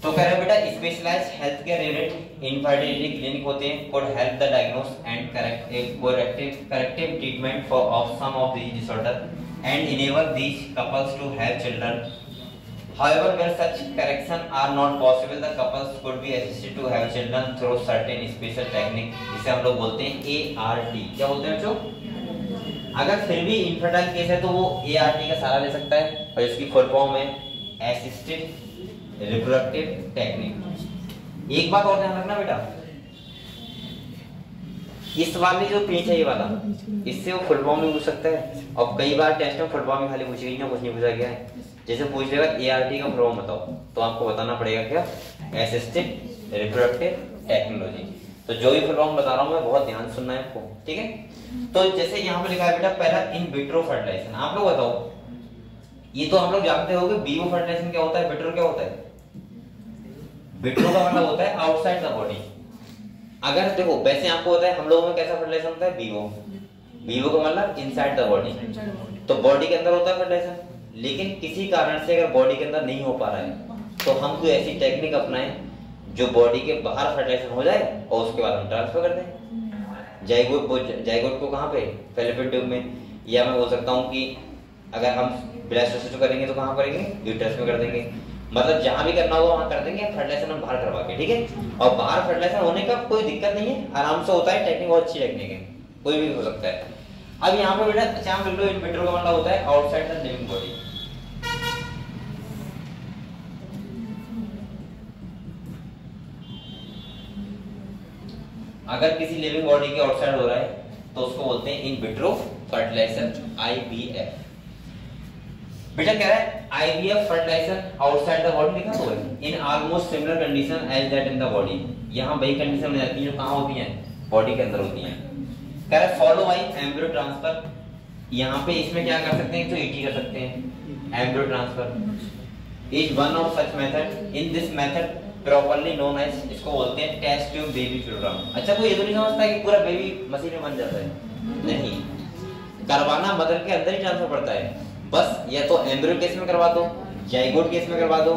Speaker 1: तो कह रहे बेटा specialised health care unit infertility clinic होते हैं, could help the diagnose and corrective treatment of some of these disorders and enable these couples to have children. However, where such corrections are not possible, the couples could be assisted to have children through certain special technique, जिसे हम लोग बोलते हैं ART। क्या बोलते हैं बच्चों? अगर फिर भी इनफर्टाइल केस है तो वो ART का सहारा ले सकता है, और इसकी फुल फॉर्म है असिस्टेड रिप्रोडक्टिव टेक्निक। एक बात और ध्यान रखना बेटा, इस वाली जो पीछे है ये वाला, इससे वो फुल फॉर्म भी पूछ सकता है, और कई बार टेस्ट में फुल फॉर्म ही खाली पूछेगी ना, कुछ नहीं पूछा गया है। जैसे पूछ लेगा ART का फुल फॉर्म बताओ, तो आपको बताना पड़ेगा क्या? Assisted reproductive technology. तो जो भी फुल फॉर्म बता रहा हूँ मैं, बहुत ध्यान सुनना है आपको, ठीक है? तो जैसे यहाँ पे लिखा है बेटा, पहला इन विट्रो फर्टिलाइजेशन। आप लोग बताओ, ये तो हम लोग जानते हो कि विवो फर्टिलाइजेशन क्या होता है, विट्रो क्या होता है? विट्रो का मतलब होता है आउटसाइड द बॉडी। अगर देखो वैसे आपको होता है, हम लोगों में कैसा फर्टिलाइजेशन होता है? विवो। विवो का मतलब इनसाइड द बॉडी, तो बॉडी के अंदर होता है फर्टिलाइजेशन। लेकिन किसी कारण से अगर बॉडी के अंदर नहीं हो पा रहा है, तो हम कोई ऐसी टेक्निक अपनाएं जो बॉडी के बाहर फर्टिलाइजेशन हो जाए, और उसके बाद हम ट्रांसफर कर दें जाइगोट को कहाँ पे? फैलोपियन ट्यूब में। या मैं बोल सकता हूँ कि अगर हम ब्लास्टोसिस्ट करेंगे तो कहाँ करेंगे? यूट्रस में कर देंगे। मतलब जहां भी करना होगा वहां कर देंगे, फर्टिलाइजेशन हम बाहर करवा के, ठीक है? और बाहर फर्टिलाइजेशन होने का कोई दिक्कत नहीं है, आराम से होता है, टेक्निक बहुत अच्छी टेक्निक है, कोई भी हो सकता है। अब यहाँ पे बेटा चाहे बिल्कुल इन विट्रो का मतलब होता है आउटसाइड द लिविंग बॉडी। अगर किसी लिविंग बॉडी के आउटसाइड हो रहा है तो उसको बोलते हैं इन विट्रो फर्टिलाइजेशन, IVF। बेटा कह रहा है IVF fertilisation outside the body लिखा हुआ है, in almost similar condition as that in the body. यहाँ वही कंडीशन में जाती है जो कहाँ होती हैं? बॉडी के अंदर होती हैं। कह रहा है फॉलो बाय एम्ब्रियो ट्रांसफर। यहाँ पे इसमें क्या कर सकते हैं? तो ET कर सकते हैं, embryo transfer is one of such method. In this method properly known as, इसको बोलते हैं टेस्ट ट्यूब बेबी प्रोग्राम। अच्छा, कोई ये तो नहीं समझता कि पूरा बेबी मशीन में बन जाता है, नहीं, करवाना मदर के अंदर ही ट्रांसफर पड़ता है। बस या तो एम्ब्रियो केस में करवा दो, जाइगोट केस में करवा दो,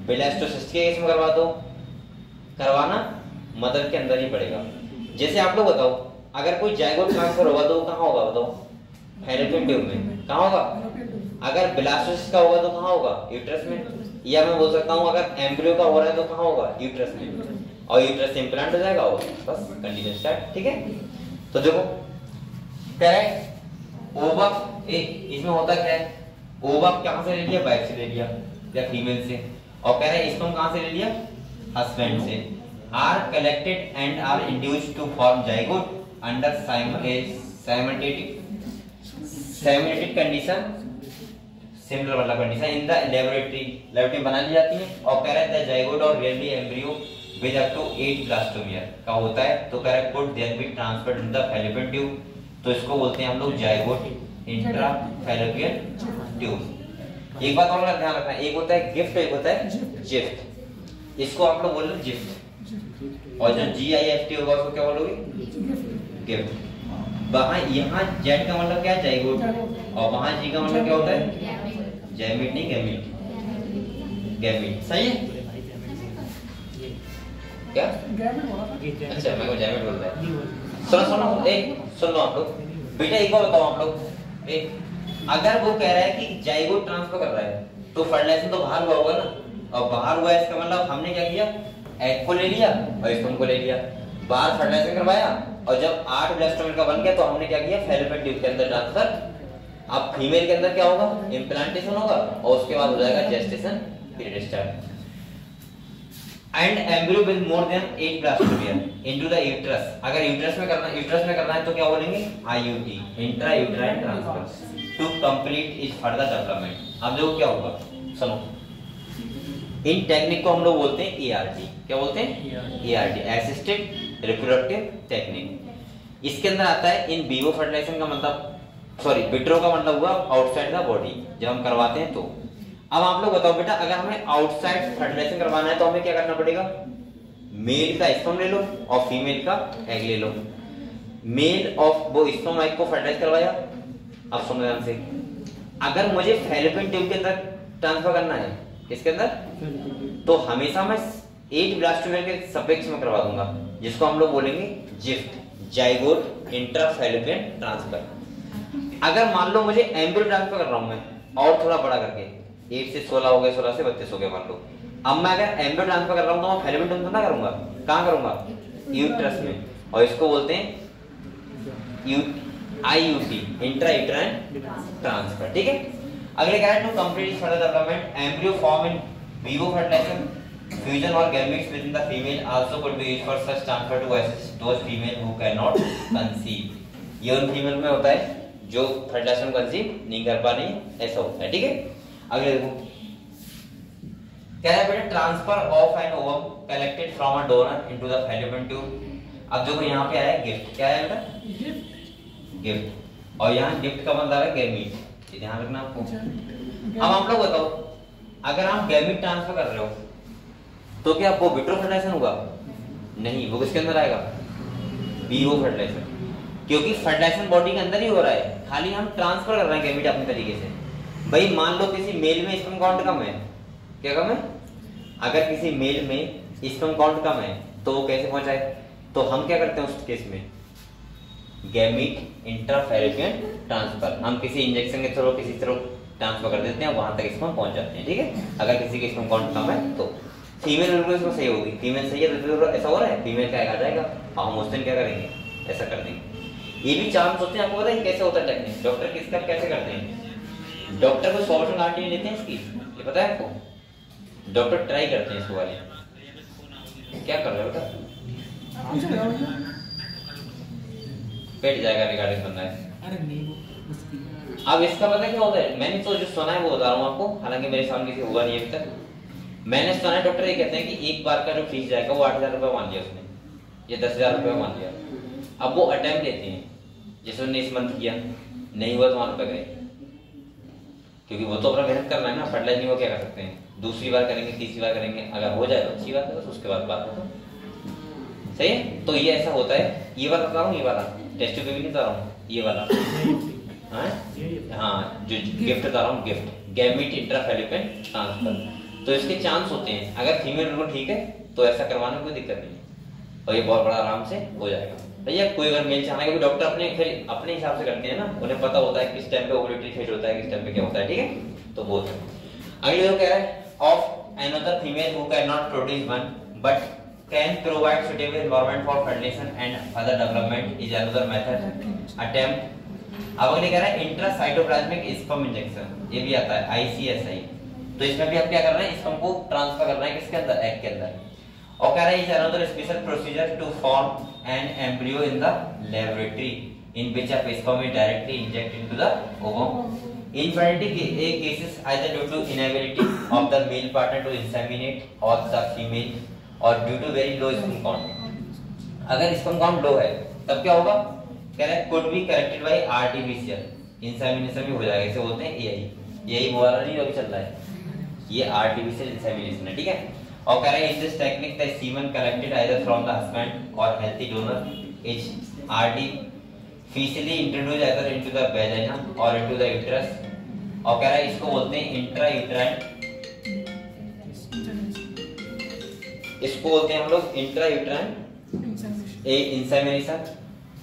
Speaker 1: ब्लास्टोसिस्ट के केस में करवा दो, करवाना मदर के अंदर ही पड़ेगा। जैसे आप लोग बताओ, अगर कोई जाइगोट ट्रांसफर होगा तो कहाँ होगा बताओ? फैलोपियन ट्यूब में। कहाँ होगा? अगर ब्लास्टोसिस्ट का होगा तो कहाँ होगा? यूट्रस में। या मैं बोल सकता हूँ अगर एम्ब्रियो का हो रहा है तो कहाँ होगा? यूट्रस में, और यूट्रस से इम्प्लांट हो जाएगा, और बस कंटिन्यू स्टार्ट, ठीक है? तो देखो कह रहा है ओवा, इसमें होता क्या है? ओवा कहाँ से ले लिया? वाइफ से ले लिया या फीमेल से, और कह रहे हैं स्पर्म कहाँ से ले लिया? हस्बैंड से। Are collected and are induced to form zygote under simultaneous condition, similar वाला कंडीशन इन द लेबोरेटरी बना ली जाती है। और कह रहा है द जाइगोट और early embryo with up to 8 blastomere का होता है। तो कह रहा है could there be transferred in the Fallopian tube, तो इसको बोलते हैं हम लोग जाइगोट इंट्रा फैलोपियन ट्यूब। एक बात और ध्यान रखना, एक होता है गिफ्ट, एक होता है जिफ्ट। इसको आप लोग बोल रहे जिफ्ट, और जो GIFT होगा उसको क्या बोलोगे? गिफ्ट। वहां यहाँ जेड का मतलब क्या है? जाइगोट, और वहां जी का मतलब क्या होता है? जैमिट नहीं गैमिट, गैमिट। सही है क्या? अच्छा, मैं को जैमिट बोल रहा है। सुनो एक सुन लो आप लोग बेटा, एक बार बताओ आप लोग, एक अगर वो कह रहा है कि जाइगोट ट्रांसफर कर रहा है तो फर्टिलाइजेशन तो बाहर हुआ होगा ना, और बाहर हुआ है इसका मतलब हमने क्या किया? एग को ले लिया और स्पर्म को ले लिया, बाहर फर्टिलाइजेशन करवाया, और जब 8 ब्लास्टोमियर का बन गया तो हमने क्या किया? फैलोपियन ट्यूब के अंदर ट्रांसफर। अब फीमेल के अंदर क्या होगा? इम्प्लांटेशन होगा, और उसके बाद हो जाएगा gestation period start. And embryo with more than 8 blastomere into the uterus. अगर यूट्रस में करना है तो क्या बोलेंगे? IUT, intra uterine transfer to complete is further development. अब देखो क्या होगा, सुनो, इन टेक्निक को हम लोग बोलते हैं ART। क्या बोलते हैं? ART, assisted reproductive technique. इसके अंदर आता है इन विवो फर्टिलाइजेशन का मतलब सॉरी विट्रो का मतलब हुआ आउटसाइड द बॉडी, जब हम करवाते हैं तो। अब आप लोग बताओ बेटा, अगर हमें आउटसाइड फर्टिलाइजेशन करवाना है तो हमें क्या करना पड़ेगा? मेल का स्पर्म ले लो और फीमेल का एग ले लो। मेल ऑफ वो स्पर्म एग को फर्टिलाइज करवाया। अब सुनो ध्यान से, अगर मुझे फैलोपियन ट्यूब के अंदर ट्रांसफर करना है, किसके अंदर? तो हमेशा मैं 8 ब्लास्टोमेर के सपेक्ष में करवा दूंगा, जिसको हम लोग बोलेंगे जिफ्ट, जाइगोट इंट्राफैलोपियन ट्रांसफर। अगर मान लो मुझे एम्ब्रियो ट्रांसफर कर रहा हूं मैं और थोड़ा बड़ा करके, 8 से 16 हो गया, 16 से 32 हो गया मान लो। अब मैं अगर एम्ब्रियो ट्रांसफर कर रहा हूं तो मैं फैलोपियन ट्यूब ना करूंगा, कहां करूंगा? यूट्रस में, और इसको बोलते हैं IUT, इंट्रा यूट्राइन ट्रांसफर। ठीक है, अगले क्या है? To complete further development embryo form in vivo fertilization fusion of gametes within the female also could be used for such transfer to assist those female who can not conceive. ये उन female में होता है जो fertilisation conceive नहीं कर पा रही है, ऐसा होता है। ठीक है, अगले देखो क्या है बेटा? Transfer of an ovum collected from a donor into the Fallopian tube. अब देखो यहाँ पे आया गिफ्ट, क्या है बेटा? गिफ्ट, और यहाँ गिफ्ट का मतलब है गैमीट, ध्यान रखना आपको। अब आप लोग बताओ, अगर आप गैमीट ट्रांसफर कर रहे हो तो क्या वो विट्रो फर्टिलाइजेशन होगा? नहीं, वो किसके अंदर आएगा? वीवो फर्टिलाइजेशन, क्योंकि फर्टिलाइजेशन बॉडी के अंदर ही हो रहा है, खाली हम ट्रांसफर कर रहे हैं गैमीट अपने तरीके से। भाई मान लो किसी मेल में स्पर्म काउंट कम है, क्या कम है? अगर किसी मेल में स्पर्म काउंट कम है तो वो कैसे पहुंचाए? तो हम क्या करते हैं उस केस में? गैमीट इंट्राफैलोपियन ट्रांसफर, हम किसी इंजेक्शन के थ्रू किसी थ्रू ट्रांसफर कर देते हैं, वहां तक स्पर्म पहुंच जाते हैं। ठीक है, अगर किसी के स्पर्म काउंट कम है तो फीमेल बिल्कुल इसमें सही होगी, फीमेल सही है तो ऐसा हो रहा है, फीमेल का एग आ जाएगा और हम उस दिन क्या करेंगे? ऐसा कर देंगे। ये भी चांस होते हैं, आपको पता है कैसे होता है टेक्निक? डॉक्टर किसका कैसे करते हैं? डॉक्टर को 100% गारंटी नहीं लेते हैं इसकी, ये पता है आपको? डॉक्टर ट्राई करते हैं इसको वाले। क्या कर रहे हो बेटा? पेट जाएगा रिगार्डिंग करना है।
Speaker 2: अरे नहीं वो उसकी।
Speaker 1: अब इसका पता क्या होता है? मैंने तो जो सुना है वो बता रहा हूँ आपको, हालांकि मेरे सामने किसी हुआ नहीं है अभी तक। मैंने सुना है डॉक्टर ये कहते हैं कि एक बार का जो फीस जाएगा वो 8,000 रुपये मान लिया उसने, ये 10,000 रुपये मान लिया। अब वो अटेम्प्ट लेते हैं, जैसे उन्होंने इस मंथ किया, नहीं हुआ तो वहां रुपये गए, क्योंकि वो तो अपना मेहनत करना है ना, फर्टिलाइज नहीं हो क्या कर सकते हैं? दूसरी बार करेंगे, तीसरी बार करेंगे, अगर हो जाए तो अच्छी बात है, बस उसके बाद बात है। सही है, तो ये ऐसा होता है। ये वाला बता रहा हूँ, ये वाला टेस्ट ट्यूब भी नहीं बता रहा हूँ, ये वाला हाँ जो गिफ्ट बता रहा हूँ, गिफ्ट गैमीट इंट्राफैलोपियन ट्रांसफर। तो इसके चांस होते हैं, अगर फीमेल बिल्कुल ठीक है तो ऐसा करवाने में कोई दिक्कत नहीं है, और ये बहुत बड़ा आराम से हो जाएगा। भैया कोई अगर मेल चाहना है, क्योंकि डॉक्टर अपने हिसाब से करते हैं ना, उन्हें पता होता है किस टाइम पे ओवुलेटरी फेज होता है, किस टाइम पे क्या होता है। ठीक है, तो वो है। अगले जो कह रहा है of another female who can not produce one but can provide suitable environment for fertilization and other development is another method attempt। अब अगले कह रहा है इंट्रासाइटोप्लाज्मिक स्पर्म इंजेक्शन, ये भी आता है ICSI। तो इसमें भी आप क्या कर रहे हैं? स्पर्म को ट्रांसफर कर रहे हैं किसके अंदर? एग के अंदर। और कह रहा है is another special procedure to form an embryo in the laboratory in which a sperm is directly injected into the ovum. Infertility cases either due to inability of the male partner to inseminate or the female और due to very low sperm count. अगर sperm count low है तब क्या होगा? कह रहा है could be corrected by artificial insemination भी हो जाएगा, इसे बोलते हैं यही वो वाला नहीं अभी चल रहा है, ये आर्टिफिशियल इंसेमिनेशन है। ठीक है, और कह रहा है in this technique the semen collected either from the husband or healthy donor is artificially introduced either into the vagina or into the uterus. और कह रहा है इसको बोलते हैं इंट्रा यूट्राइन, इसको बोलते हैं हम लोग intra uterine insemination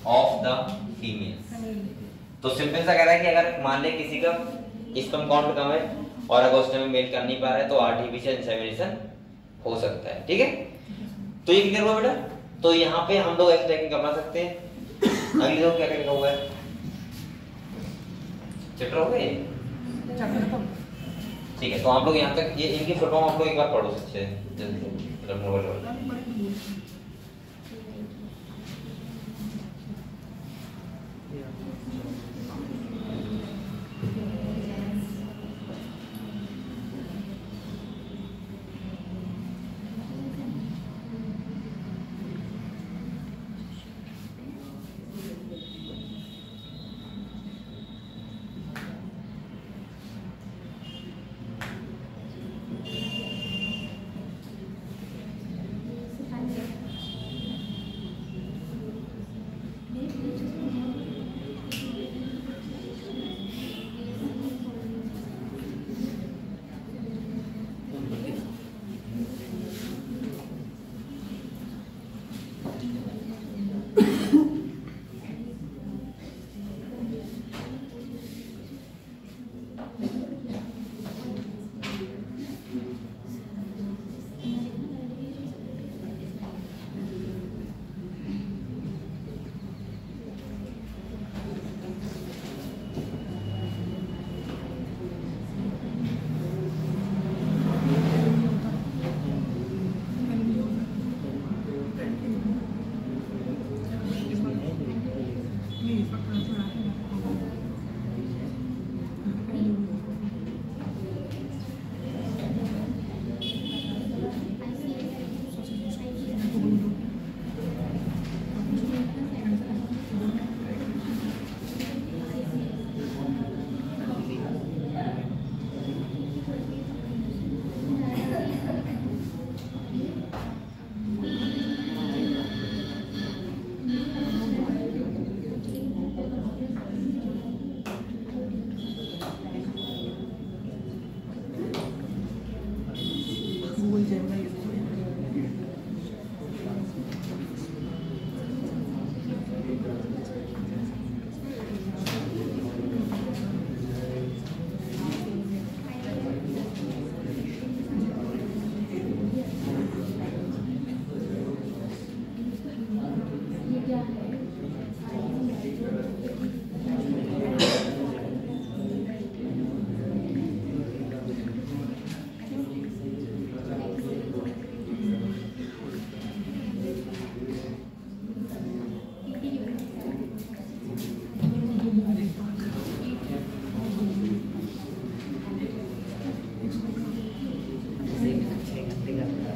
Speaker 1: of the female. तो सिंपल सा कह रहा है कि अगर मान ले किसी का स्पर्म काउंट कम है और अगर उसने मेल कर नहीं पा रहा है तो आर्टिफिशियल इंसेमिनेशन हो सकता है। ठीक है, तो ये क्लियर हुआ बेटा? तो यहाँ पे हम लोग ऐसे टेक्निक अपना सकते हैं। अगली लोग क्या क्या लिखा हुआ है? चैप्टर हो गए? ठीक है, तो आप लोग यहाँ तक ये इनकी फुल फॉर्म आप लोग एक बार पढ़ो अच्छे जल्दी।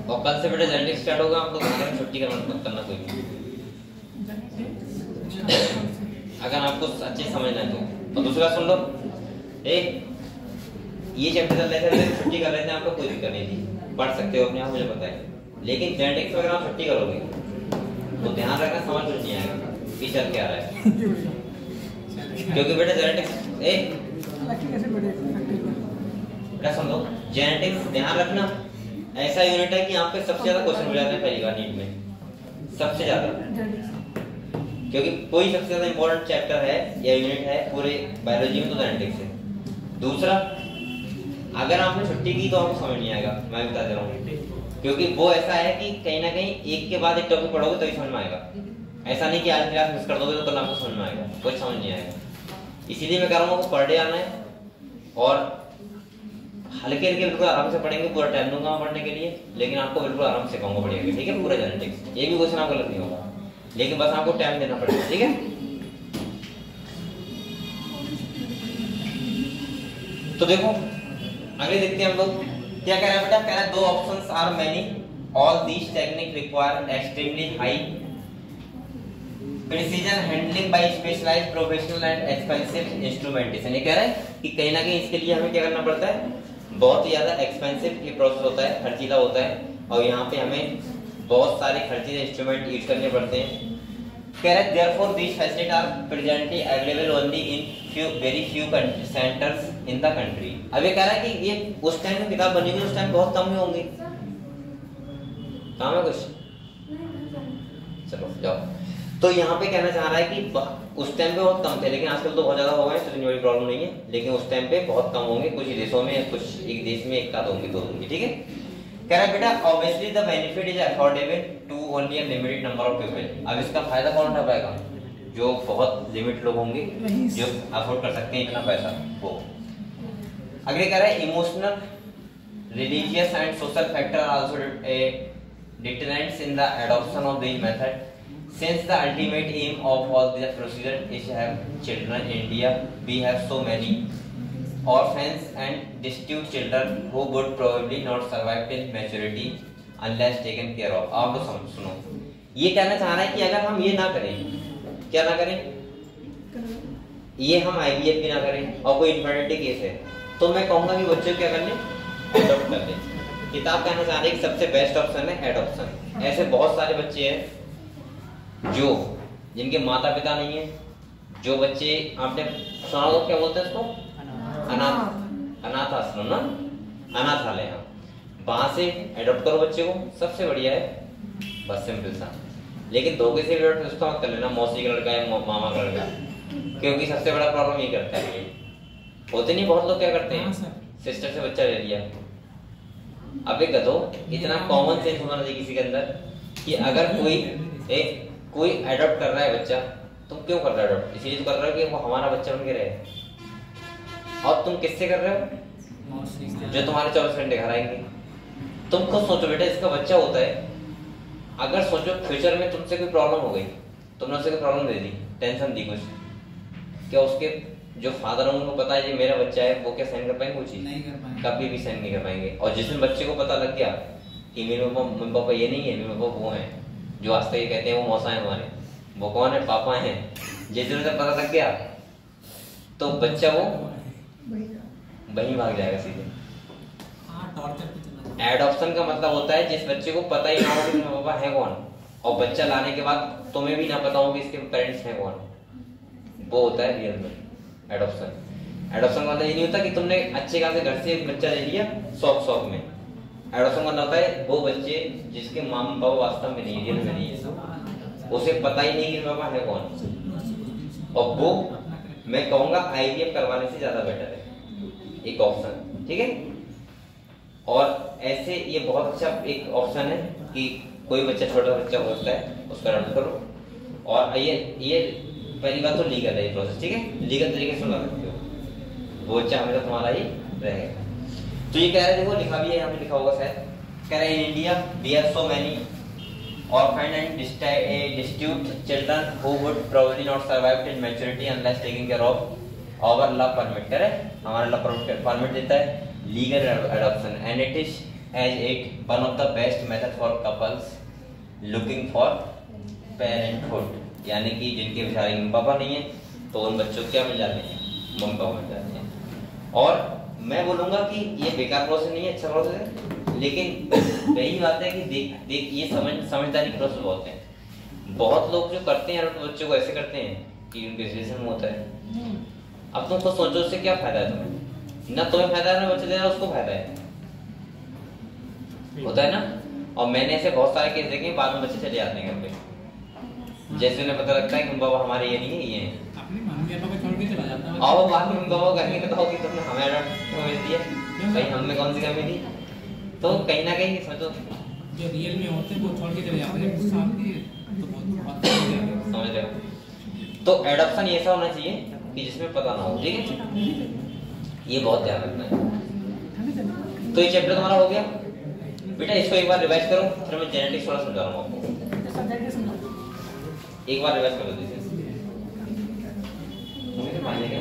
Speaker 1: और कल से बेटा जेनेटिक्स स्टार्ट होगा, आपको घर में छुट्टी करना कोई भी, अगर आपको अच्छे समझना है तो। और दूसरा सुन लो, ये चैप्टर चल रहे थे, छुट्टी कर रहे थे, आपको कोई दिक्कत नहीं थी, पढ़ सकते हो अपने आप, मुझे पता है। लेकिन जेनेटिक्स अगर आप छुट्टी करोगे तो ध्यान रखना, समझ कुछ नहीं आएगा कि चल क्या रहा है। क्योंकि बेटा जेनेटिक्स बेटा सुन लो, जेनेटिक्स ध्यान रखना ऐसा यूनिट है कि यहाँ पे सबसे ज्यादा क्वेश्चन मिल जाते हैं पहली बार नीट में, सबसे ज्यादा, क्योंकि कोई सबसे ज्यादा इंपॉर्टेंट चैप्टर है या यूनिट है पूरे बायोलॉजी में तो जेनेटिक्स है। दूसरा, अगर आपने छुट्टी की तो आपको समझ नहीं आएगा, मैं बता दे रहा हूँ, क्योंकि वो ऐसा है कि कहीं ना कहीं एक के बाद एक टॉपिक पढ़ोगे तभी समझ में आएगा। ऐसा नहीं कि आज क्लास मिस कर दोगे तो कल आपको समझ में आएगा, कुछ समझ नहीं आएगा। इसीलिए मैं कह रहा हूँ पर डे आना है और हल्के हल्के बिल्कुल आराम से पढ़ेंगे, पूरा टाइम दूंगा पढ़ने के लिए, लेकिन आपको बिल्कुल आराम से कहूंगा पढ़िएगा, ठीक है, पूरा जेनेटिक्स, एक भी क्वेश्चन आपको गलत नहीं होगा, लेकिन बस आपको टाइम देना पड़ेगा, ठीक है। तो देखो आगे देखते हैं हम लोग क्या कह रहा है बेटा, कह रहा है 2 options are many, all these technique require extremely high precision handling by specialised professional and expensive instrumentation. ये कह रहा है कि कहीं ना कहीं इसके लिए हमें क्या करना पड़ता है, बहुत ही ज्यादा एक्सपेंसिव ये प्रोसेस होता है, खर्चीला होता है, और यहाँ पे हमें बहुत सारे खर्चीले इंस्ट्रूमेंट यूज करने पड़ते हैं। कह रहा है therefore these facilities are presently available only in very few centres in the country. अब ये कह रहा है कि ये उस टाइम में किताब बनी हुई उस टाइम बहुत कम ही होंगी, काम है कुछ, चलो जाओ। तो यहाँ पे कहना चाह रहा है कि उस टाइम पे बहुत कम थे, लेकिन आजकल तो बहुत ज्यादा हो गए, तो इतनी बड़ी प्रॉब्लम नहीं है, लेकिन उस टाइम पे बहुत कम होंगे, कुछ देशों में, कुछ एक देश में एक आध होंगे, 2 होंगे, ठीक है। कह रहा है बेटा obviously the benefit is affordable to only a limited number of people. अब इसका फायदा कौन उठा पाएगा, जो बहुत लिमिट लोग होंगे जो अफोर्ड कर सकते हैं इतना पैसा, वो। अगले कह रहा है emotional, religious and social factor are also deterrents in the adoption of this method. Since the ultimate aim of all this procedure is to have children in India, we have so many orphans and destitute children who would probably not survive till maturity unless taken care of. आप लोग सुनो, ये कहना चाह रहा है कि अगर हम ये ना करें, क्या ना करें, ये हम IVF भी ना करें और कोई इन्फर्टिलिटी केस है, तो मैं कहूंगा कि बच्चों क्या कर लें, अडॉप्ट कर लें। किताब कहना चाह रही है कि सबसे बेस्ट ऑप्शन है एडॉप्शन। ऐसे बहुत सारे बच्चे हैं जो जिनके माता पिता नहीं है, जो बच्चे आपने सुना होगा क्या बोलते हैं इसको, अनाथ आश्रम ना, अनाथालय, वहां से एडॉप्ट करो बच्चे को, सबसे बढ़िया है, बस सिंपल सा। लेकिन धोखे से उसका मत कर लेना मौसी का लड़का है मामा का लड़का, क्योंकि सबसे बड़ा प्रॉब्लम ये करता है, होते नहीं बहुत लोग क्या करते हैं, सिस्टर से बच्चा ले लिया। अब एक गधो, इतना कॉमन सेंस होना चाहिए किसी के अंदर कि अगर कोई एडॉप्ट कर रहा है बच्चा, तुम क्यों कर रहे हो एडॉप्ट, इसीलिए तो कर रहे हो कि वो हमारा बच्चा बन के रहे, और तुम किससे कर रहे हो, जो तुम्हारे 24 घंटे घर आएंगे। तुम खुद सोचो बेटा, इसका बच्चा होता है, अगर सोचो फ्यूचर में तुमसे कोई प्रॉब्लम हो गई, तुमने उसे कोई प्रॉब्लम दे दी, टेंशन दी कुछ, क्या उसके जो फादर है उनको पता है ये मेरा बच्चा है, वो क्या साइन कर पाएंगे वो चीज?
Speaker 2: नहीं कर पाएंगे।
Speaker 1: कभी भी साइन नहीं कर पाएंगे। और जिस दिन बच्चे को पता लग गया कि मेरे मम्मी पापा ये नहीं है, मेरे पापा वो हैं, जो आज तक ये कहते हैं वो मौसा है हमारे, वो कौन है? पापा हैं। जिस दिन उसे पता लग गया तो बच्चा वो वहीं भाग जाएगा सीधे।
Speaker 2: हाँ, टॉर्चर पे चला जाए।
Speaker 1: एडॉप्शन का मतलब होता है जिस बच्चे को पता ही ना हो कि मेरे पापा है कौन, और बच्चा लाने के बाद तुम्हें भी ना पता हो कि इसके पेरेंट्स हैं कौन, वो होता है रियल में एडॉप्शन। एडॉप्शन का मतलब ये नहीं होता कि तुमने अच्छे खासे घर से एक बच्चा ले लिया शौक में। एडॉप्शन का मतलब होता है वो बच्चे जिसके मम्मी पापा वास्तव में नहीं है, रियल में नहीं है, उसे पता ही नहीं कि पापा है कौन, और वो मैं कहूंगा आईवीएफ करवाने से ज्यादा बेटर है एक ऑप्शन, ठीक है। और ऐसे ये बहुत अच्छा एक ऑप्शन है कि कोई बच्चा छोटा बच्चा होता है उसका अडॉप्ट करो। और ये पहली बात तो लीगल है ये प्रोसेस, ठीक है, लीगल तरीके से ला सकते हो, वो बच्चा हमेशा तुम्हारा ही रहेगा। तो ये कह रहे देखो लिखा भी है यहाँ पे, लिखा होगा शायद, कह रहे in India we are so many orphan and destitute children who would probably not survive till maturity unless taken care of. Our law permit करे, हमारा law permit देता है legal adoption and it is as it one of the best method for couples looking for parenthood, यानी कि जिनके बेचारे mummy papa नहीं है तो उन बच्चों को क्या मिल जाते हैं? मम्मी पापा मिल जाते हैं। और मैं बोलूंगा कि ये बेकार प्रोसेस नहीं है, अच्छा प्रोसेस है, लेकिन वही बात है कि देख ये समझदारी प्रोसेस बहुत है। बहुत लोग जो करते हैं तो बच्चों को ऐसे करते हैं कि उनके रिलेशन में होता है। अब तुम खुद सोचो उससे क्या फायदा है तुम्हें? ना तुम्हें फायदा है ना बच्चे दे रहा उसको फायदा है, होता है ना। और मैंने ऐसे बहुत सारे केस देखे बाद में बच्चे चले जाते हैं घर पे, जैसे उन्हें पता लगता है कि बाबा हमारे ये नहीं है, ये है,
Speaker 2: अपनी मम्मी पापा को छोड़ के चला जाता है।
Speaker 1: और बाद में बाबा घर में बताओ कि तुमने हमें क्यों भेज दिया, भाई हमने कौन सी कमी थी? तो कहीं ना कहीं समझो
Speaker 2: जो रियल में होते हैं वो छोड़ के चले जाते हैं कुछ साल के, तो बहुत
Speaker 1: समझ रहे हो। तो एडॉप्शन ऐसा होना चाहिए कि जिसमें पता ना हो, ठीक है, ये बहुत ध्यान रखना है। तो ये चैप्टर तुम्हारा हो गया बेटा, इसको एक बार रिवाइज करो, फिर मैं जेनेटिक्स थोड़ा समझा रहा हूँ आपको, एक बार रिवाइज कर दो। मुझे मानने का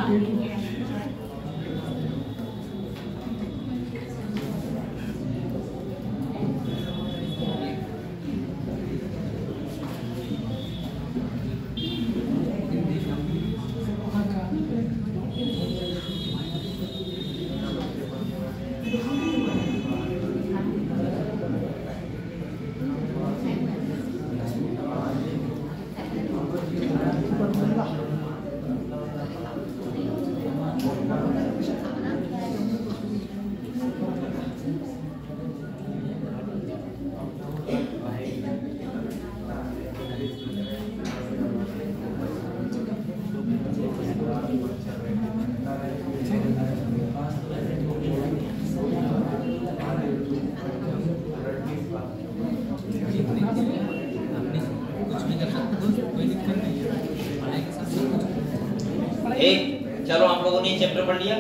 Speaker 1: एक चलो आप लोगों ने चैप्टर पढ़ लिया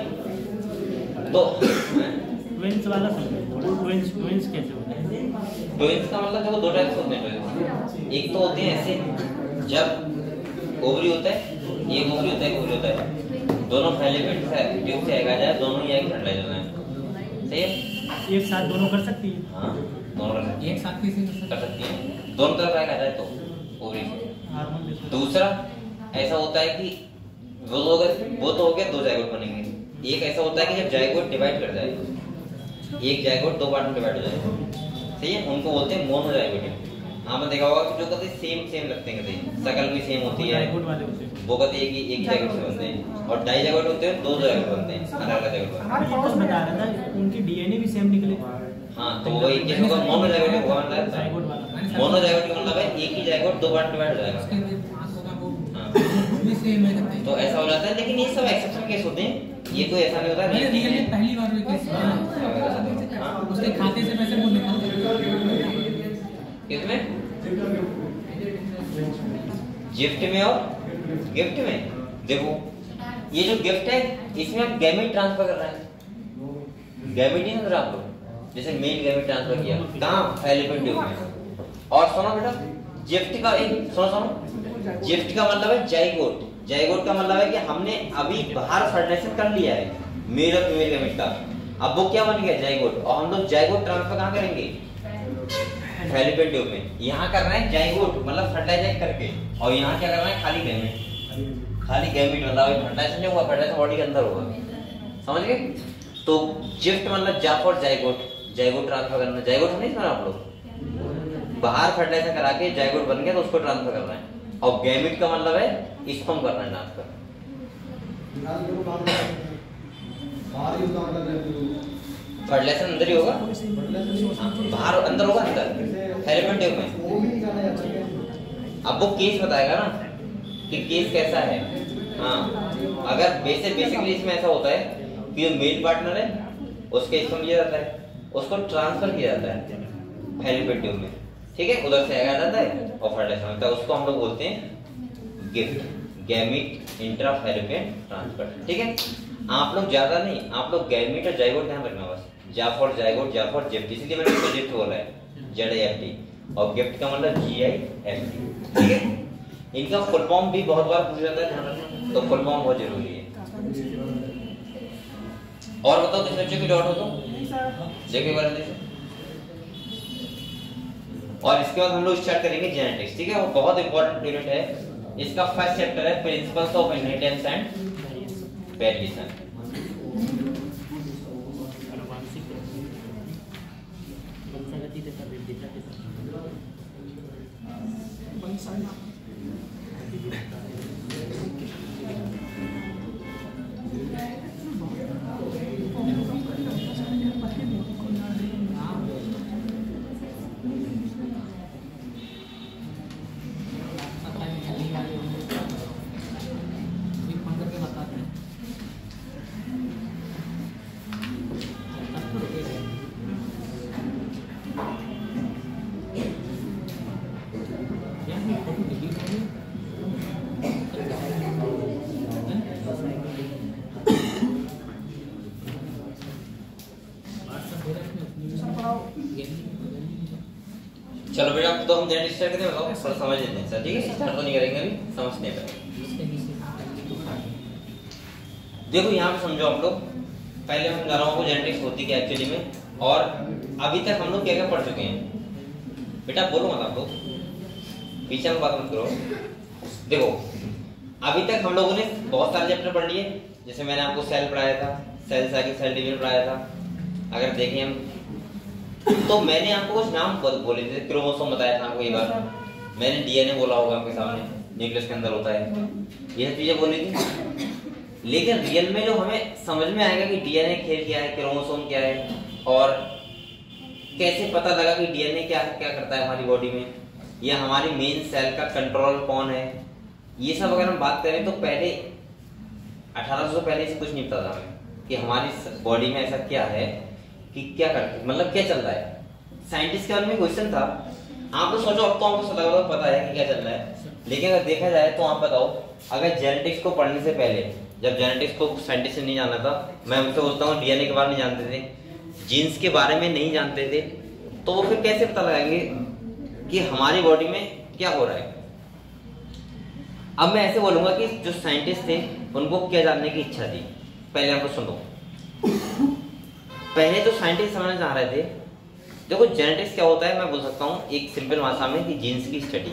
Speaker 1: तो
Speaker 4: ट्विंस वाला समझो। ट्विंस कैसे होते हैं?
Speaker 1: ट्विंस का मतलब देखो दो टाइप से होते हैं ट्विंस। एक तो होते हैं ऐसे जब ओवरी होता है, एक ओवरी होता है, एक ओवरी होता है, दोनों फैलिपेंट से ट्यूब से आएगा जाए, दोनों ही एक फर्टिलाइज होते हैं। सही है?
Speaker 4: एक साथ दोनों कर सकती है?
Speaker 1: हाँ दोनों कर सकती
Speaker 2: एक साथ कैसे
Speaker 1: कर सकती है, दोनों तरफ आएगा जाए तो ओवरी से।
Speaker 4: हार्मोन जैसे।
Speaker 1: दूसरा ऐसा होता है कि वो तो हो गया दो जायगोट बनेंगे। एक ऐसा होता है कि जब जायगोट डिवाइड कर जाए, एक जायगोट दो पार्ट में डिवाइड हो जाए, सही है, उनको बोलते हैं मोनोजाइगोट। आपने देखा होगा कि जो कहते सेम लगते हैं, कहते शकल भी सेम होती है, वो कहते एक ही जायगोट से बनते हैं, और डाई जायगोट होते हैं, दो जायगोट बनते हैं, अलग-अलग जायगोट बनते हैं।
Speaker 4: हमारे पास बता रहा था उनकी डीएनए भी सेम निकले।
Speaker 1: हां तो वही क्या होगा, मोनोजाइगोट हुआ मतलब
Speaker 4: जायगोट वाला।
Speaker 1: मोनोजाइगोट का मतलब है एक ही जायगोट दो पार्ट डिवाइड हो जाएगा।
Speaker 2: उसके अंदर आंख होगा वो भी सेम है करते हैं।
Speaker 1: तो ऐसा हो जाता है, लेकिन ये सब एक्सेप्शन केस होते हैं, ये कोई ऐसा नहीं होता है।
Speaker 2: मैंने रियल में पहली बार हुई केस।
Speaker 1: हाँ।
Speaker 2: उसके खाते से पैसे वो निकाल
Speaker 1: किसमें? गिफ्ट में और गिफ्ट में देखो, ये जो गिफ्ट है इसमें आप गैमेट ट्रांसफर कर रहे हैं। गैमेट ही ना आप लोग, जैसे मेल गैमेट ट्रांसफर किया कहाँ, फैलिपियन ट्यूब में। और सुनो बेटा, गिफ्ट का एक सुनो, गिफ्ट का मतलब है जाइगोट। जाइगोट का मतलब है कि हमने अभी बाहर फर्टिलाइजेशन कर लिया है मेल और फीमेल गैमेट का, अब वो क्या बन गया, जाइगोट, और हम लोग जाइगोट ट्रांसफर कहाँ करेंगे, फैलिपियन ट्यूब में। यहाँ कर रहे हैं जाइगोट मतलब फर्टिलाइज करके, और यहाँ क्या कर रहे हैं, खाली गैमेट। खाली गैमेट मतलब फर्टिलाइजेशन नहीं हुआ, फर्टिलाइजेशन बॉडी के अंदर होगा, समझ गए। तो गिफ्ट मतलब जा फॉर जाइगोट, जाइगोट ट्रांसफर करना। जाइगोट नहीं सुना आप लोग, बाहर फर्टिलाइजेशन करा के जाइगोट बन गया तो उसको ट्रांसफर करना है। और गैमेट का मतलब है स्पर्म करना है ट्रांसफर। फर्टिलाइजेशन अंदर ही होगा, बाहर अंदर होगा, अंदर फैलिपियन ट्यूब में। अब वो केस बताएगा ना कि केस कैसा है। हाँ अगर बेसिकली इसमें ऐसा होता है कि जो मेल पार्टनर है उसके स्पर्म लिया जाता है, उसको ट्रांसफर किया जाता है फैलिपियन ट्यूब में, ठीक है, उधर से आया जाता है और फर्टिलाइजेशन होता है, उसको हम लोग बोलते हैं गिफ्ट, गैमीट इंट्रा फैलिपियन ट्रांसफर, ठीक है। आप लोग ज्यादा नहीं, आप लोग गैमीट और जाइगोट ध्यान रखना बस, जा फॉर जाइगोट, जा फॉर गिफ्ट, इसलिए मैंने इसको गिफ्ट बोला है, ZIFT, और गिफ्ट का मतलब GIFT, ठीक है। इनका फुल फॉर्म भी बहुत बार पूछा जाता है, ध्यान रखना, तो फुल फॉर्म बहुत जरूरी है। और बताओ किस बच्चे की डाउट हो तो देखिए बार देखिए। और इसके बाद हम लोग स्टार्ट करेंगे जेनेटिक्स, ठीक है, वो बहुत इंपॉर्टेंट पीरियड है। इसका फर्स्ट चैप्टर है principles of inheritance and variation. चलो बेटा तो हम जेनेटिक्स स्टार्ट करते हैं, बताओ थोड़ा समझ लेते हैं सर, ठीक है, स्टार्ट तो नहीं करेंगे अभी, समझते हैं पहले। देखो यहाँ पे समझो आप लोग, पहले मैं बता रहा हूँ जेनेटिक्स होती क्या एक्चुअली में, और अभी तक हम लोग क्या क्या पढ़ चुके हैं। बेटा बोलो मत आप लोग, पीछे में बात मत करो। देखो अभी तक हम लोगों ने बहुत सारे चैप्टर पढ़ लिए, जैसे मैंने आपको सेल पढ़ाया था, सेल साइकिल, सेल डिवीजन पढ़ाया था। अगर देखें हम तो मैंने आपको कुछ नाम बोले थे, क्रोमोसोम बताया था आपको एक बार, मैंने डीएनए बोला होगा आपके सामने, न्यूक्लियस के अंदर होता है, यह चीजें बोली थी। लेकिन रियल में जो हमें समझ में आएगा कि डीएनए खेल क्या है, क्रोमोसोम क्या है, और कैसे पता लगा कि डीएनए क्या क्या करता है हमारी बॉडी में, या हमारी मेन सेल का कंट्रोल कौन है, ये सब अगर हम बात करें तो पहले 1800 पहले से कुछ नहीं पता था हमें कि हमारी बॉडी में ऐसा क्या है कि क्या करते, मतलब क्या चल रहा है। साइंटिस्ट के बारे में क्वेश्चन था, आप तो सोचो अब तो आपको पता है कि क्या चल रहा है, लेकिन अगर देखा जाए तो आप बताओ, अगर जेनेटिक्स को पढ़ने से पहले, जब जेनेटिक्स को साइंटिस्ट से नहीं जाना था, मैं उनसे बोलता हूँ डीएनए के बारे में नहीं जानते थे, जीन्स के बारे में नहीं जानते थे, तो वो फिर कैसे पता लगाएंगे कि हमारी बॉडी में क्या हो रहा है। अब मैं ऐसे बोलूंगा कि जो साइंटिस्ट थे उनको क्या जानने की इच्छा थी, पहले आपको सुनो। पहले तो साइंटिस्ट समझना चाह रहे थे, देखो जेनेटिक्स क्या होता है, मैं बोल सकता हूँ एक सिंपल भाषा में कि जीन्स की स्टडी।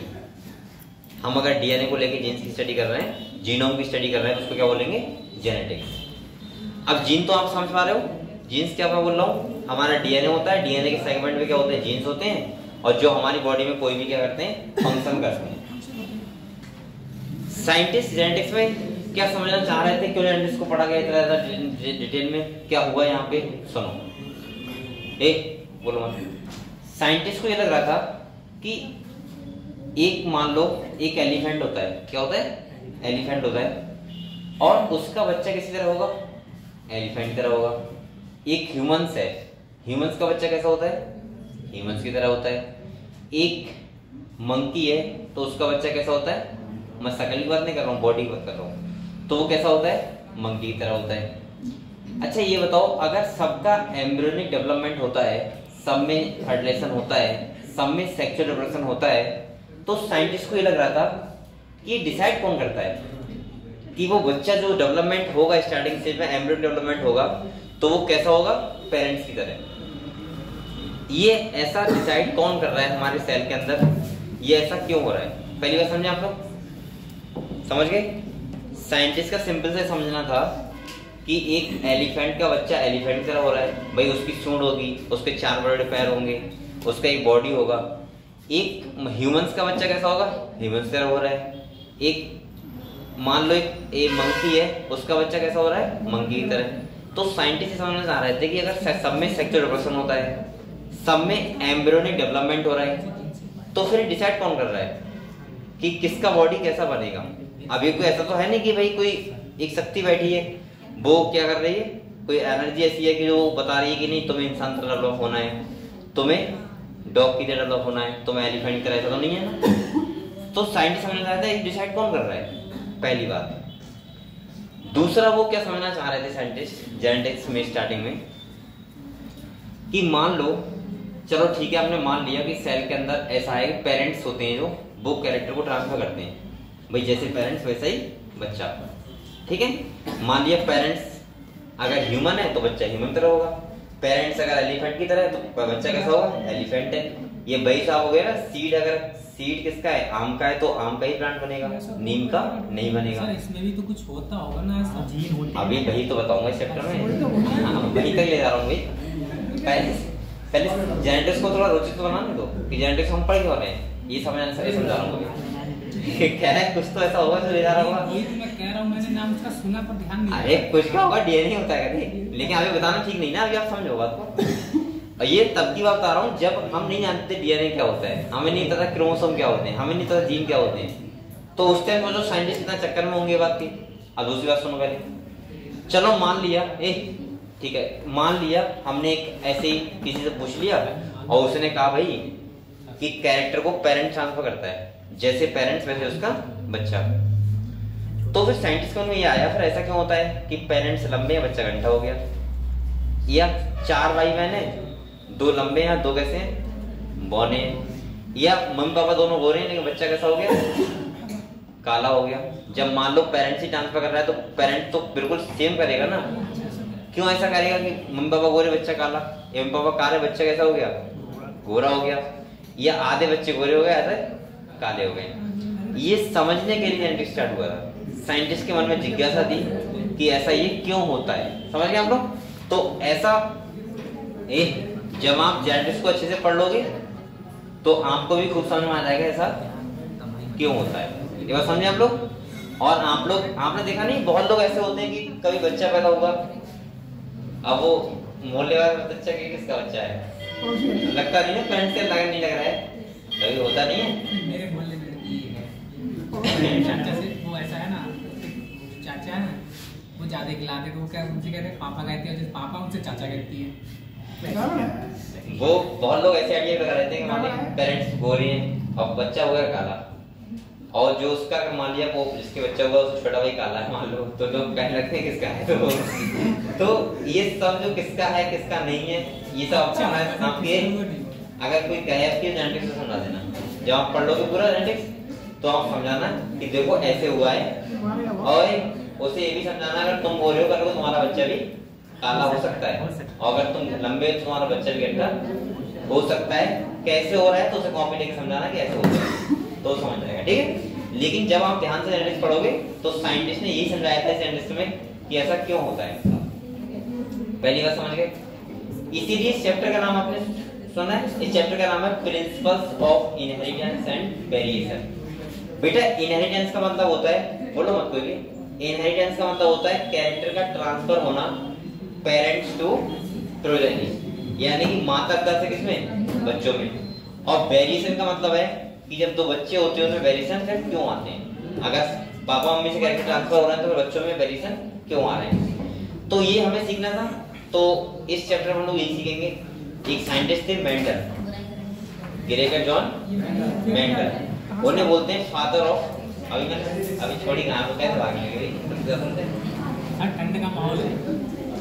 Speaker 1: हम अगर डीएनए को लेके जीन्स की स्टडी कर रहे हैं, जीनोम की स्टडी कर रहे हैं, तो उसको क्या बोलेंगे, जेनेटिक्स। अब जीन तो आप समझ पा रहे हो, जीन्स क्या मैं बोल रहा हूँ, हमारा डीएनए होता है, डीएनए के सेगमेंट में क्या होते हैं, जीन्स होते हैं, और जो हमारी बॉडी में कोई भी क्या करते हैं, फंक्शन करते हैं। साइंटिस्ट जेनेटिक्स में क्या समझना चाह रहे थे, क्यों जेनेटिक्स को पढ़ा गया इतना ज्यादा डिटेल में, क्या हुआ यहाँ पे सुनो। बोलो मत। साइंटिस्ट को ये लग रहा था कि एक मान लो एक एलिफेंट होता है, क्या होता है, एलिफेंट होता है, और उसका बच्चा किसी तरह होगा, एलिफेंट की तरह होगा। एक ह्यूमंस है, ह्यूमंस का बच्चा कैसा होता है, ह्यूमंस की तरह होता है। एक मंकी है तो उसका बच्चा कैसा होता है, मैं शकल की बात नहीं कर रहा हूँ, बॉडी की बात कर रहा हूँ, तो वो कैसा होता है, मंकी की तरह होता है। अच्छा ये बताओ, अगर सबका एम्ब्रियोनिक डेवलपमेंट होता है, सब में फर्टिलाइजेशन होता है, सब में सेक्सुअल रिप्रोडक्शन होता है, तो साइंटिस्ट को ये लग रहा था कि ये डिसाइड कौन करता है कि वो बच्चा जो डेवलपमेंट होगा स्टार्टिंग स्टेज में, एम्ब्रियो डेवलपमेंट होगा, तो वो कैसा होगा, पेरेंट्स की तरह। ये ऐसा डिसाइड कौन कर रहा है हमारे सेल के अंदर, ये ऐसा क्यों हो रहा है, पहली बार समझे आप लोग, समझ गए। साइंटिस्ट का सिंपल से समझना था कि एक एलिफेंट का बच्चा एलिफेंट की तरह हो रहा है, भाई उसकी सूंड होगी, उसके 4 बड़े पैर होंगे, उसका एक बॉडी होगा। एक ह्यूमंस का बच्चा कैसा होगा, ह्यूमंस की तरह हो रहा है। एक मान लो एक मंकी है, उसका बच्चा कैसा हो रहा है, मंकी की तरह। तो साइंटिस्ट समझना चाह रहे थे कि अगर सब में सेक्सुअल रिप्रोडक्शन होता है, सब में एम्ब्रियोनिक डेवलपमेंट हो रहा है, तो फिर डिसाइड कौन कर रहा है कि किसका बॉडी कैसा बनेगा। अभी कोई ऐसा तो है नहीं कि भाई कोई एक शक्ति बैठी है, वो क्या कर रही है, कोई एनर्जी ऐसी है कि जो बता रही है कि नहीं तुम्हें इंसान तरह डेवलप होना है, तुम्हें डॉग की तरह डेवलप होना है, तुम्हें एलिफेंट की तरह, ऐसा तो नहीं है ना। तो साइंटिस्ट समझना चाहते हैं डिसाइड कौन कर रहा है, पहली बात। दूसरा वो क्या समझना चाह रहे थे साइंटिस्ट जेनेटिक्स में स्टार्टिंग में, कि मान लो, चलो ठीक है आपने मान लिया कि सेल के अंदर ऐसा है, पेरेंट्स होते हैं जो वो कैरेक्टर को ट्रांसफर करते हैं, भाई जैसे पेरेंट्स वैसा ही बच्चा, ठीक है। मान लिया पेरेंट्स अगर ह्यूमन है तो बच्चा ह्यूमन तरह होगा, पेरेंट्स अगर एलिफेंट की तरह है तो बच्चा कैसा होगा, एलिफेंट है। ये भाई साहब हो गया ना, सीड, अगर सीड किसका है, आम का है, तो आम का ही प्लांट बनेगा, नीम का नहीं बनेगा।
Speaker 2: इसमें भी तो कुछ होता होगा ना ऐसा,
Speaker 4: जीन होते हैं।
Speaker 1: अभी वही तो बताऊंगा इस चैप्टर में, हाँ, वही तक ले जा रहा हूँ भाई। पहले जेनेटिक्स को थोड़ा रोचक तो बनाने दो कि जेनेटिक्स हम पढ़ क्यों रहे हैं, ये समझा रहा हूँ। कह रहा है कुछ तो ऐसा होगा जो ले जा रहा होगा,
Speaker 2: वही तो मैं कह रहा हूँ, मैंने नाम उसका सुना पर ध्यान नहीं।
Speaker 1: अरे कुछ क्या होगा, डीएनए होता है कभी, लेकिन अभी बताना ठीक नहीं ना, अभी आप समझो बात को। और ये तब की बात बता रहा हूँ जब हम नहीं जानते डीएनए क्या होता है, हमें नहीं पता क्रोमोसोम क्या होते हैं, हमें नहीं पता जीन क्या होते हैं, तो उस टाइम जो साइंटिस्ट इतना चक्कर में होंगे बात की। अब दूसरी बात सुनो पहले, चलो मान लिया ठीक है, मान लिया हमने एक ऐसे ही किसी से पूछ लिया और उसने कहा भाई कि कैरेक्टर को पेरेंट ट्रांसफर करता है, जैसे पेरेंट्स वैसे उसका बच्चा। तो फिर साइंटिस्ट को ये आया, फिर ऐसा क्यों होता है कि पेरेंट्स लंबे हैं, बच्चा घंटा हो गया, या 4 भाई बहन है, 2 लंबे हैं 2 कैसे हैं, बौने, या मम्मी पापा दोनों गोरे हैं लेकिन बच्चा कैसा हो गया, काला हो गया। जब मान लो पेरेंट्स ही ट्रांसफर कर रहा है तो पेरेंट तो बिल्कुल सेम करेगा ना। क्यों ऐसा करेगा कि मम्मी पापा गोरे बच्चा काला, मम्मी पापा काले बच्चा कैसा हो गया, गोरा हो गया, या आधे बच्चे गोरे हो गए आधे काले हो गए। ये समझने के लिए जेनेटिक्स स्टार्ट हुआ था। साइंटिस्ट के मन में जिज्ञासा थी कि ऐसा ये क्यों होता है। समझ गए आप लोग? तो ऐसा जब आप जेनेटिक्स को अच्छे से पढ़ लोगे तो आपको भी खूब समझ में आ जाएगा ऐसा क्यों होता है। ये बात समझे आप लोग? और आप लोग आपने देखा नहीं, बहुत लोग ऐसे होते हैं कि कभी बच्चा पैदा होगा, अब वो मोहल्ले वाले बच्चा के किसका बच्चा है लगता नहीं है, पेरेंट्स से लगा नहीं लग रहा है, कभी होता नहीं है।
Speaker 2: मेरे मोहल्ले में है चाचा से, वो ऐसा है ना, चाचा है ना, वो ज्यादा खिलाते तो वो क्या उनसे कहते हैं पापा कहते हैं, पापा उनसे चाचा कहती है।
Speaker 1: वो बहुत लोग ऐसे आइडिया लगा रहते हैं कि हमारे पेरेंट्स गोरे हैं और बच्चा हो गया काला, और जो उसका मान लिया वो जिसके बच्चा हुआ उसका छोटा भाई काला है मान लो, तो लोग कहने लगते हैं किसका है। तो ये सब जो किसका है किसका नहीं है ये सब आपके अगर कोई कहे आपके जेनेटिक्स से समझा देना। जब आप पढ़ लोगे पूरा जेनेटिक्स तो आप समझाना कि देखो ऐसे हुआ है, और उसे ये भी समझाना अगर तुम गोरे हो करोगे तुम्हारा बच्चा भी काला हो सकता है, और अगर तुम लंबे तुम्हारा बच्चा भी गड्ढा हो सकता है। कैसे हो रहा है तो उसे कॉपी लेके समझाना कि ऐसे हो रहा है तो समझ जाएगा, ठीक है। लेकिन जब आप ध्यान से जेनेटिक्स पढ़ोगे तो साइंटिस्ट ने यही समझाया था जेनेटिक्स में कि ऐसा क्यों होता है। पहली बात समझ गए? इसीलिए इस चैप्टर का नाम आपने सुना है, इस चैप्टर का नाम है principles of inheritance and variation. बेटा इनहेरिटेंस का मतलब होता है, बोलो मत कोई भी, इनहेरिटेंस का मतलब होता है कैरेक्टर का ट्रांसफर होना पेरेंट्स टू प्रोजेनी, यानी कि माता पिता से किसमें, बच्चों में। और वेरिएशन का मतलब है कि जब दो बच्चे होते हैं उसमें वेरिएशन फिर क्यों आते हैं। अगर पापा मम्मी से कैरेक्टर ट्रांसफर हो रहा है तो फिर बच्चों में वेरिएशन क्यों आ रहे हैं, तो ये हमें सीखना था। तो इस चैप्टर में हम लोग यही सीखेंगे। एक साइंटिस्ट थे मेंडल, ग्रेगर जॉन मेंडल, उन्हें बोलते हैं फादर ऑफ, अभी छोड़ी कहां को कैसे भागने लगे,
Speaker 2: ठंड का माहौल है,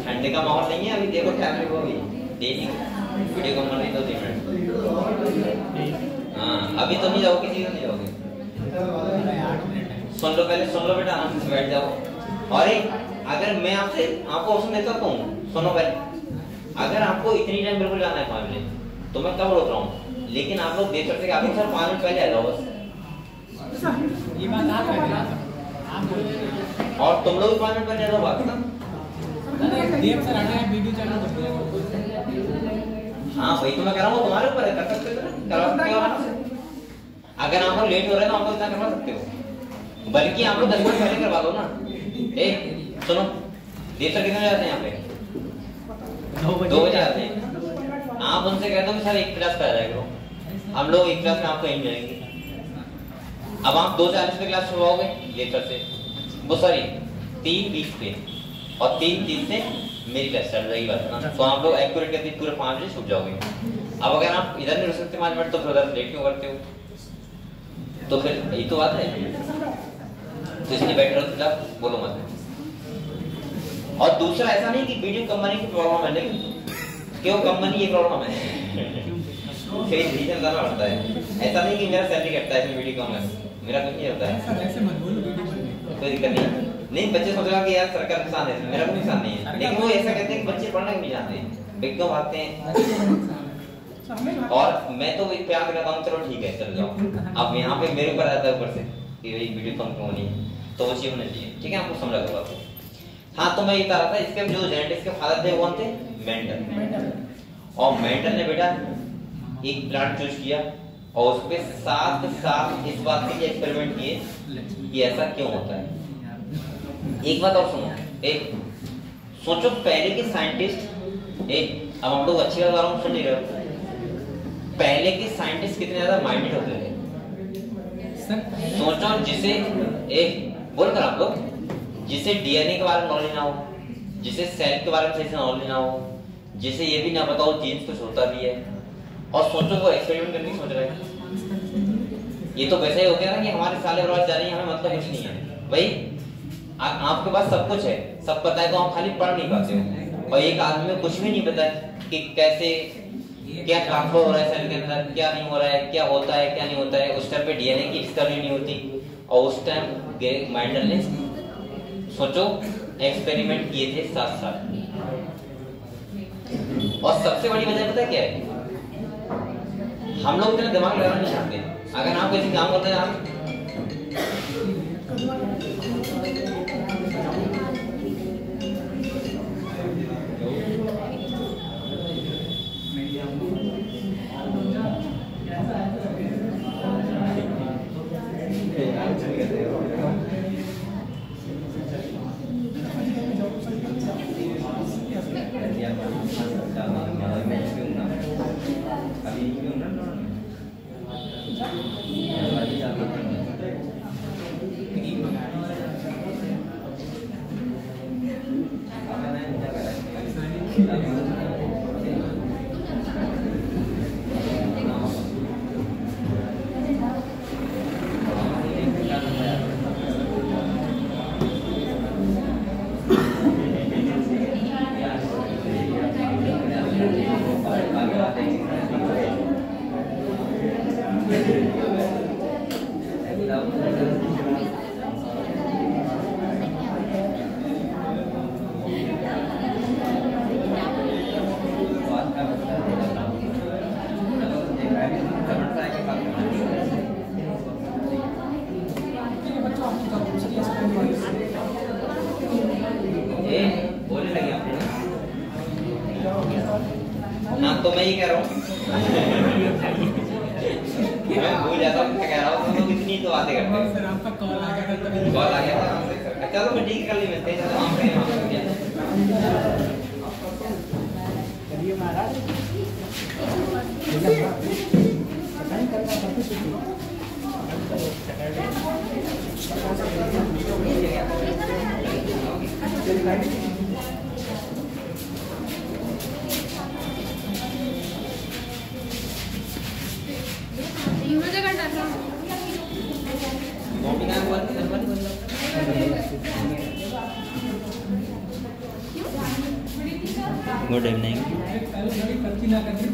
Speaker 1: ठंडे का माहौल नहीं है। अभी देखो टाइम पे वो भी डेली वीडियो कॉल नहीं तो 2 मिनट। हाँ अभी तो नहीं जाओ, किसी को नहीं जाओगे, सुन लो पहले, सुन लो बेटा, आराम से बैठ जाओ। और एक अगर मैं आपसे आपको ऑप्शन देता हूँ, सुनो पहले, अगर आपको इतनी टाइम बिल्कुल जाना है 5 मिनट तो मैं कब रोक रहा हूँ, लेकिन आप लोग देख सकते हैं आगे सर 5 मिनट पहले आ जाओ बस।
Speaker 2: ये बात आप
Speaker 1: और तुम लोग भी 5 मिनट पहले आ जाओ, बात ना
Speaker 2: देव सर हटा है, वीडियो चालू कर दिया।
Speaker 1: हाँ वही तो मैं कह रहा हूँ, तुम्हारे ऊपर है, कर सकते हो ना, करवा सकते हो आराम से। अगर आप लोग लेट हो रहे हैं तो आप लोग इतना करवा सकते हो, बल्कि आप लोग 10 मिनट पहले करवा लो ना। सुनो, देव सर कितने जाते हैं यहाँ पे? 2 बजे आते हैं। आप उनसे कह दो कि सर 1 क्लास पे आ जाएगा करो, हम लोग 1 क्लास में आपको यहीं मिलेंगे। अब आप 2:40 पे क्लास छुड़वाओगे देव सर से, वो सॉरी 3:20 पे, और 3:30 से मेरी क्लास चल रही बात ना, तो आप लोग एक्यूरेट करके पूरे 5 बजे छूट जाओगे। अब अगर आप इधर नहीं रुक सकते 5 मिनट तो फिर उधर लेट क्यों करते हो, तो फिर यही तो बात है। तो इसलिए बेटर होता है बोलो मत। और दूसरा ऐसा नहीं कि वीडियो कम बनने की प्रॉब्लम है, लेकिन क्यों कम बनी ये प्रॉब्लम है, फेस रीजन करना पड़ता है। ऐसा नहीं कि मेरा सैलरी घटता है इसमें वीडियो कम है, मेरा कुछ नहीं होता है,
Speaker 2: ऐसे मत बोलो,
Speaker 1: कोई दिक्कत नहीं। बच्चे सोच रहे कि यार सरकार नुकसान है, मेरा कोई नुकसान नहीं है, लेकिन वो ऐसा कहते हैं कि बच्चे पढ़ना क्यों नहीं जानते, क्यों भागते हैं। और मैं तो प्यार करता हूँ, चलो ठीक है चल जाओ। अब यहाँ पे मेरे ऊपर आता है ऊपर से कि भाई वीडियो कम क्यों होनी है, तो वो चीज होनी चाहिए, ठीक है, आपको समझ लगा। हाँ तो मैं ये कह रहा था, इसके जो जेनेटिक्स के फादर थे कौन थे, मेंडल। और मेंडल ने बेटा एक प्लांट चूज किया और उस पे साथ इस बात के लिए एक्सपेरिमेंट किए कि ऐसा क्यों होता है। एक बात और सुनो, एक सोचो पहले के साइंटिस्ट, एक अब हम लोग अच्छी बात आराम सुन नहीं रहे, पहले के साइंटिस्ट कितने ज्यादा माइंडेड होते थे। सोचो जिसे एक बोलकर आप लोग, जिसे डीएनए के बारे में नॉलेज ना हो, जिसे सेल के बारे में सही से नॉलेज ना हो, जिसे ये भी ना पता हो जीन्स कुछ होता भी है, और सोचो वो एक्सपेरिमेंट करने की सोच रहे हैं। ये तो वैसे ही हो गया ना कि हमारे साले बर्बाद जा रही है, हमें मतलब कुछ नहीं है भाई। आपके पास सब कुछ है, सब पता है, तो आप खाली पढ़ नहीं पाते हो। और एक आदमी में कुछ भी नहीं पता है कि कैसे क्या ट्रांसफर हो रहा है सेल के अंदर, क्या नहीं हो रहा है, क्या होता है क्या नहीं होता है। उस टाइम पे डीएनए की डिस्कवरी नहीं होती, और उस टाइम मेंडल ने सोचो एक्सपेरिमेंट किए थे 7 साल। और सबसे बड़ी वजह पता क्या है, हम लोग इतना दिमाग लगाना नहीं चाहते। अगर आप किसी काम करते हैं आप हाँ, तो मैं ये कह रहा हूँ मैं भूल जाता हूँ क्या कह रहा हूँ। तुम लोग इतनी तो बातें करते हो।
Speaker 2: सर आपका कॉल आ गया था तभी
Speaker 1: कॉल आ गया था। चलो मैं ठीक है, कल ही मिलते हैं। चलो हम
Speaker 4: चलिए महाराज
Speaker 1: गुड इवनिंग।
Speaker 2: कल कभी कल्ची ना करनी